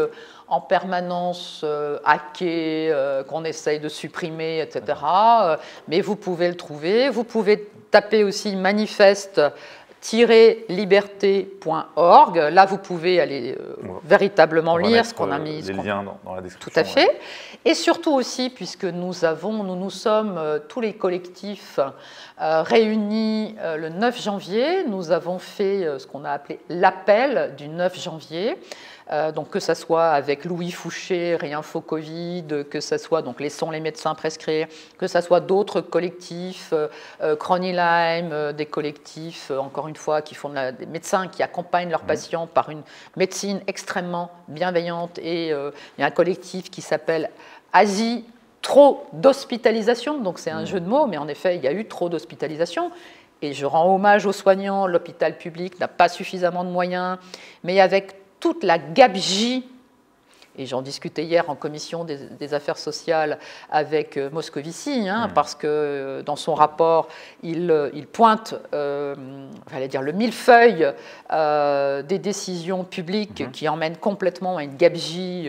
en permanence hacké, qu'on essaye de supprimer, etc. Mais vous pouvez le trouver. Vous pouvez taper aussi manifeste-liberté.org. Là, vous pouvez aller véritablement lire ce qu'on a mis. Les liens dans la description. Tout à fait. Et surtout aussi, puisque nous sommes tous les collectifs réunis le 9 janvier, nous avons fait ce qu'on a appelé l'appel du 9 janvier. Donc que ce soit avec Louis Fouché, Réinfo Covid, que ce soit donc Laissons les médecins prescrire, que ce soit d'autres collectifs, Chronilheim, des collectifs, encore une fois, qui font des médecins qui accompagnent leurs patients par une médecine extrêmement bienveillante. Et il y a un collectif qui s'appelle Asie, trop d'hospitalisation. Donc c'est un jeu de mots, mais en effet, il y a eu trop d'hospitalisation. Et je rends hommage aux soignants, l'hôpital public n'a pas suffisamment de moyens, mais avec toute la gabegie, et j'en discutais hier en commission des affaires sociales avec Moscovici, parce que dans son rapport, il pointe le millefeuille des décisions publiques qui emmènent complètement à une gabegie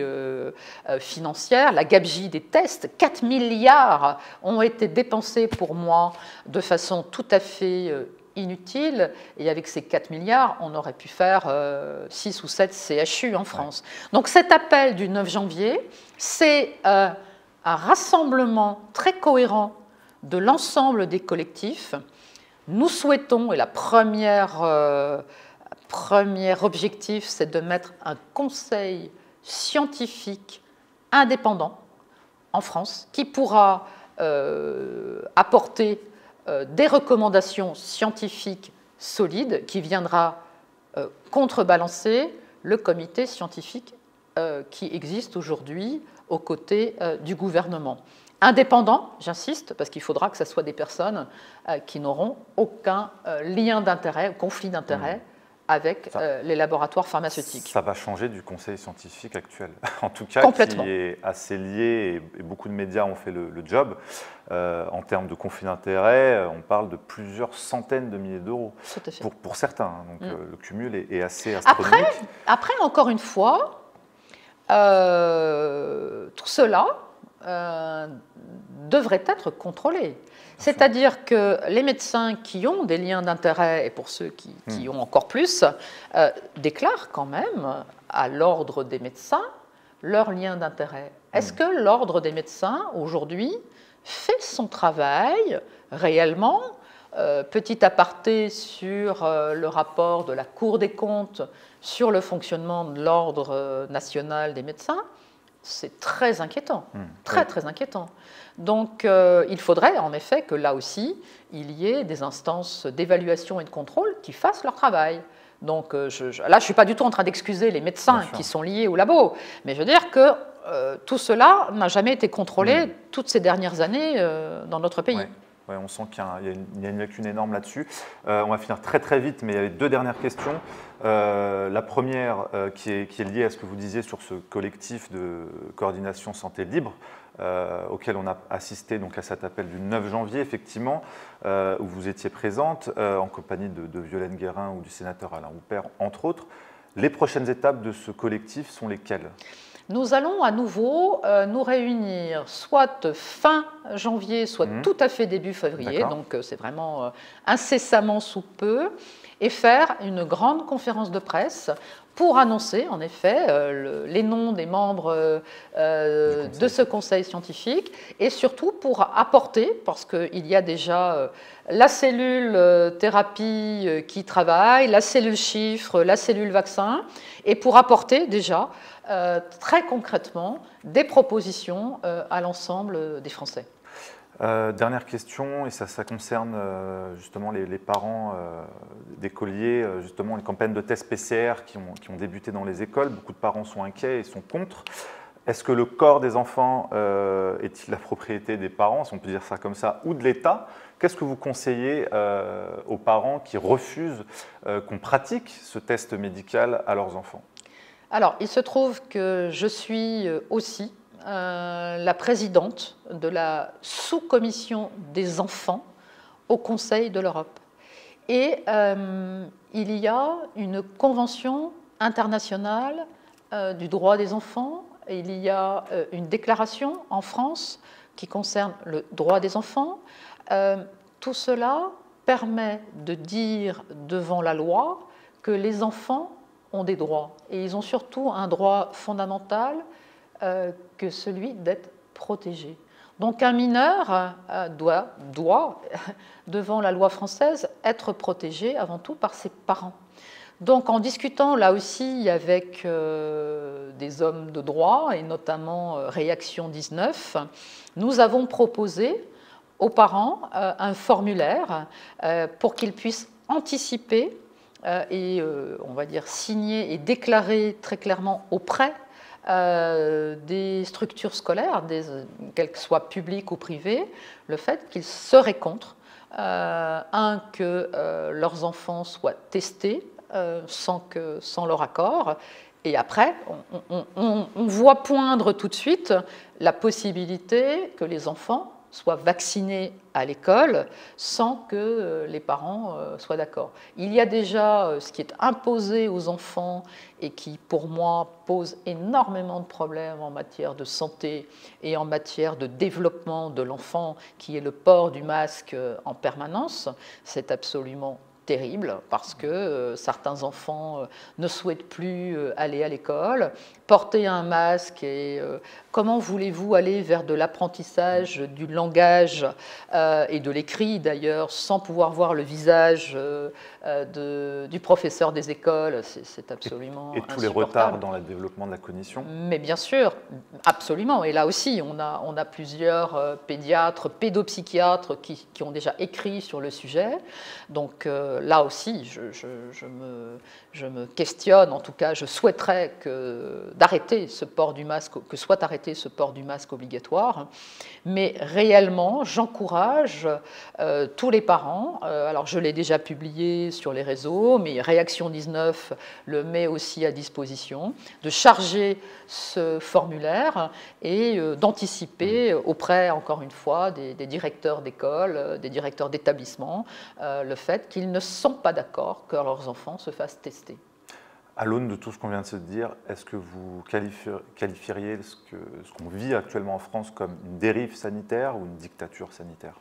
financière, la gabegie des tests. 4 milliards ont été dépensés pour moi de façon tout à fait inutile, et avec ces 4 milliards, on aurait pu faire 6 ou 7 CHU en France. Donc cet appel du 9 janvier, c'est un rassemblement très cohérent de l'ensemble des collectifs. Nous souhaitons, et le premier objectif, c'est de mettre un conseil scientifique indépendant en France qui pourra apporter des recommandations scientifiques solides qui viendra contrebalancer le comité scientifique qui existent aujourd'hui aux côtés du gouvernement. Indépendants, j'insiste, parce qu'il faudra que ce soit des personnes qui n'auront aucun lien d'intérêt, conflit d'intérêt avec les laboratoires pharmaceutiques. Ça va changer du conseil scientifique actuel, en tout cas, complètement, qui est assez lié, et beaucoup de médias ont fait le job. En termes de conflit d'intérêt, on parle de plusieurs centaines de milliers d'euros pour certains. Donc le cumul est assez astronomique. Après, encore une fois, tout cela devrait être contrôlé. C'est-à-dire que les médecins qui ont des liens d'intérêt, et pour ceux qui ont encore plus, déclarent quand même à l'ordre des médecins leurs liens d'intérêt. Est-ce que l'ordre des médecins, aujourd'hui, fait son travail réellement? Petit aparté sur le rapport de la Cour des comptes sur le fonctionnement de l'ordre national des médecins, c'est très inquiétant, très inquiétant. Donc il faudrait en effet que là aussi, il y ait des instances d'évaluation et de contrôle qui fassent leur travail. Donc là, je ne suis pas du tout en train d'excuser les médecins qui sont liés au labo, mais je veux dire que tout cela n'a jamais été contrôlé toutes ces dernières années dans notre pays. Ouais, on sent qu'il y a une lacune énorme là-dessus. On va finir très vite, mais il y avait deux dernières questions. La première qui est liée à ce que vous disiez sur ce collectif de coordination santé libre, auquel on a assisté donc, à cet appel du 9 janvier, effectivement, où vous étiez présente en compagnie de Violaine Guérin ou du sénateur Alain Houpert, entre autres. Les prochaines étapes de ce collectif sont lesquelles ? Nous allons à nouveau nous réunir soit fin janvier, soit tout à fait début février, donc c'est vraiment incessamment sous peu, et faire une grande conférence de presse pour annoncer en effet les noms des membres de ce conseil scientifique et surtout pour apporter, parce qu'il y a déjà la cellule thérapie qui travaille, la cellule chiffre, la cellule vaccin, et pour apporter déjà très concrètement des propositions à l'ensemble des Français. Dernière question, et ça concerne justement les parents d'écoliers, justement les campagnes de tests PCR qui ont débuté dans les écoles. Beaucoup de parents sont inquiets et sont contre. Est-ce que le corps des enfants est-il la propriété des parents, si on peut dire ça comme ça, ou de l'État? Qu'est-ce que vous conseillez aux parents qui refusent qu'on pratique ce test médical à leurs enfants? Alors, il se trouve que je suis aussi la présidente de la sous-commission des enfants au Conseil de l'Europe. Et il y a une convention internationale du droit des enfants, et il y a une déclaration en France qui concerne le droit des enfants. Tout cela permet de dire devant la loi que les enfants ont des droits. Et ils ont surtout un droit fondamental que celui d'être protégé. Donc un mineur doit, devant la loi française, être protégé avant tout par ses parents. Donc en discutant là aussi avec des hommes de droit, et notamment Réaction 19, nous avons proposé aux parents un formulaire pour qu'ils puissent anticiper et on va dire signer et déclarer très clairement auprès des structures scolaires, qu'elles soient publiques ou privées, le fait qu'ils seraient contre que leurs enfants soient testés sans leur accord. Et après, on voit poindre tout de suite la possibilité que les enfants soient vaccinés à l'école sans que les parents soient d'accord. Il y a déjà ce qui est imposé aux enfants et qui, pour moi, pose énormément de problèmes en matière de santé et en matière de développement de l'enfant, qui est le port du masque en permanence. C'est absolument terrible parce que certains enfants ne souhaitent plus aller à l'école, porter un masque et comment voulez-vous aller vers de l'apprentissage du langage et de l'écrit d'ailleurs sans pouvoir voir le visage du professeur des écoles, c'est absolument et tous les retards dans le développement de la cognition. Mais bien sûr, absolument. Et là aussi, on a plusieurs pédiatres, pédopsychiatres qui ont déjà écrit sur le sujet. Donc là aussi, je me questionne, en tout cas, je souhaiterais d'arrêter ce port du masque, que soit arrêté ce port du masque obligatoire. Mais réellement, j'encourage tous les parents, alors je l'ai déjà publié sur les réseaux, mais Réaction 19 le met aussi à disposition, de charger ce formulaire et d'anticiper auprès, encore une fois, des directeurs d'école, des directeurs d'établissement, le fait qu'ils ne sont pas d'accord que leurs enfants se fassent tester. À l'aune de tout ce qu'on vient de se dire, est-ce que vous qualifieriez ce qu'on vit actuellement en France comme une dérive sanitaire ou une dictature sanitaire?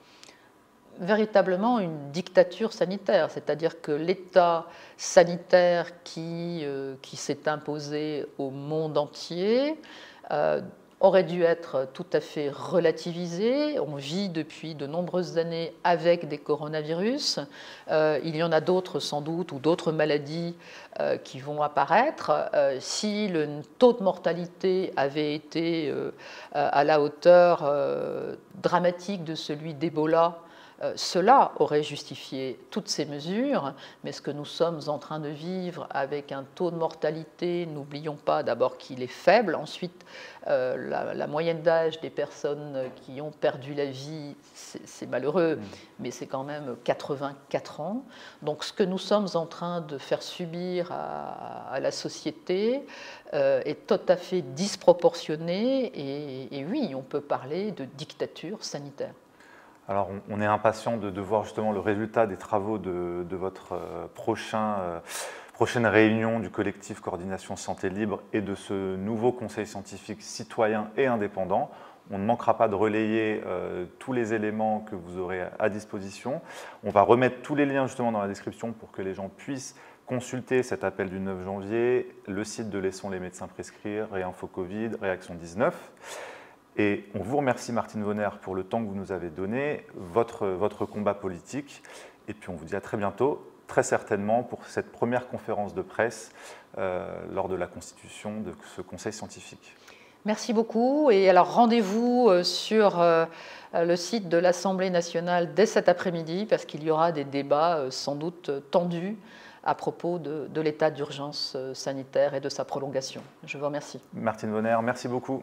Véritablement une dictature sanitaire, c'est-à-dire que l'État sanitaire qui s'est imposé au monde entier aurait dû être tout à fait relativisé. On vit depuis de nombreuses années avec des coronavirus. Il y en a d'autres sans doute, ou d'autres maladies qui vont apparaître. Si le taux de mortalité avait été à la hauteur dramatique de celui d'Ebola, cela aurait justifié toutes ces mesures, mais ce que nous sommes en train de vivre avec un taux de mortalité, n'oublions pas d'abord qu'il est faible, ensuite la moyenne d'âge des personnes qui ont perdu la vie, c'est malheureux, mais c'est quand même 84 ans. Donc ce que nous sommes en train de faire subir à la société est tout à fait disproportionné et oui, on peut parler de dictature sanitaire. Alors, on est impatient de voir justement le résultat des travaux de votre prochaine réunion du collectif Coordination Santé Libre et de ce nouveau conseil scientifique citoyen et indépendant. On ne manquera pas de relayer tous les éléments que vous aurez à disposition. On va remettre tous les liens justement dans la description pour que les gens puissent consulter cet appel du 9 janvier, le site de Laissons les médecins prescrire, Réinfo Covid, Réaction 19. Et on vous remercie, Martine Vonner, pour le temps que vous nous avez donné, votre combat politique. Et puis on vous dit à très bientôt, très certainement pour cette première conférence de presse lors de la constitution de ce conseil scientifique. Merci beaucoup. Et alors rendez-vous sur le site de l'Assemblée nationale dès cet après-midi parce qu'il y aura des débats sans doute tendus à propos de l'état d'urgence sanitaire et de sa prolongation. Je vous remercie. Martine Vonner, merci beaucoup.